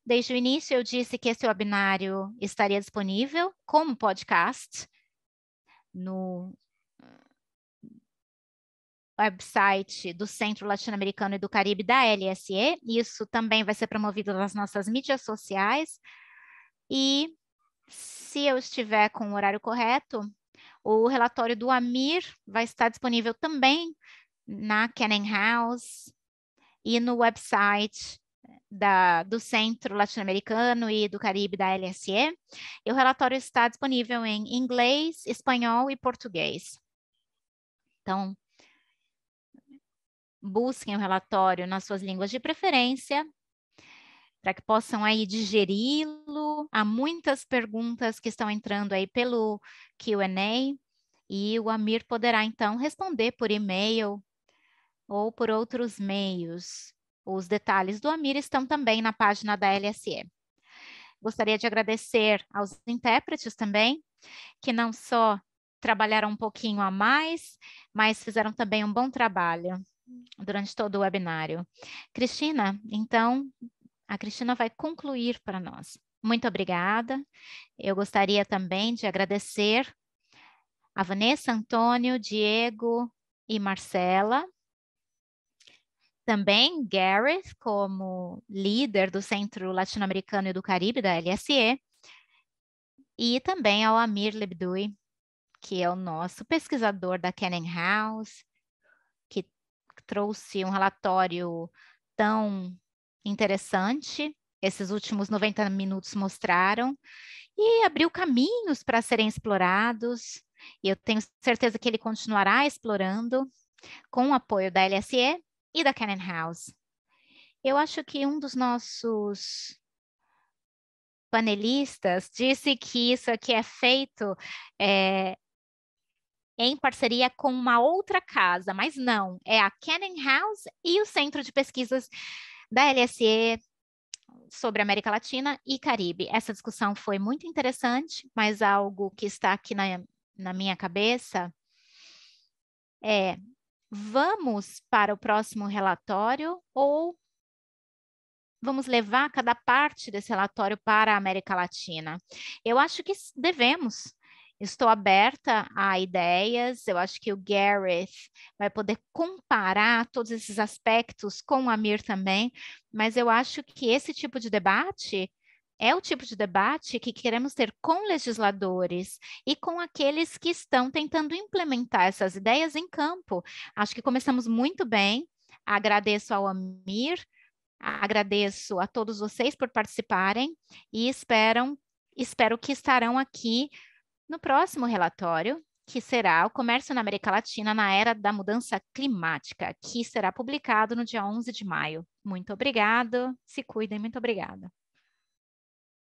Desde o início eu disse que esse webinário estaria disponível como podcast no website do Centro Latino-Americano e do Caribe da LSE. Isso também vai ser promovido nas nossas mídias sociais. E se eu estiver com o horário correto, o relatório do Amir vai estar disponível também na Canning House e no website do Centro Latino-Americano e do Caribe da LSE. E o relatório está disponível em inglês, espanhol e português. Então, busquem o relatório nas suas línguas de preferência, para que possam aí digeri-lo. Há muitas perguntas que estão entrando aí pelo Q&A e o Amir poderá então responder por e-mail ou por outros meios. Os detalhes do Amir estão também na página da LSE. Gostaria de agradecer aos intérpretes também, que não só trabalharam um pouquinho a mais, mas fizeram também um bom trabalho durante todo o webinário. Cristina, então, a Cristina vai concluir para nós. Muito obrigada. Eu gostaria também de agradecer a Vanessa, Antônio, Diego e Marcela. Também Gareth, como líder do Centro Latino-Americano e do Caribe, da LSE. E também ao Amir Lebdoui, que é o nosso pesquisador da Canning House, que trouxe um relatório tão interessante, esses últimos 90 minutos mostraram, e abriu caminhos para serem explorados, e eu tenho certeza que ele continuará explorando com o apoio da LSE e da Canning House. Eu acho que um dos nossos panelistas disse que isso aqui é feito em parceria com uma outra casa, mas não, é a Canning House e o Centro de Pesquisas da LSE sobre América Latina e Caribe. Essa discussão foi muito interessante, mas algo que está aqui na minha cabeça é: vamos para o próximo relatório ou vamos levar cada parte desse relatório para a América Latina? Eu acho que devemos. Estou aberta a ideias, eu acho que o Gareth vai poder comparar todos esses aspectos com o Amir também, mas eu acho que esse tipo de debate é o tipo de debate que queremos ter com legisladores e com aqueles que estão tentando implementar essas ideias em campo. Acho que começamos muito bem. Agradeço ao Amir, agradeço a todos vocês por participarem e espero que estarão aqui no próximo relatório, que será o Comércio na América Latina na Era da Mudança Climática, que será publicado no dia 11 de maio. Muito obrigado, se cuidem, muito obrigada.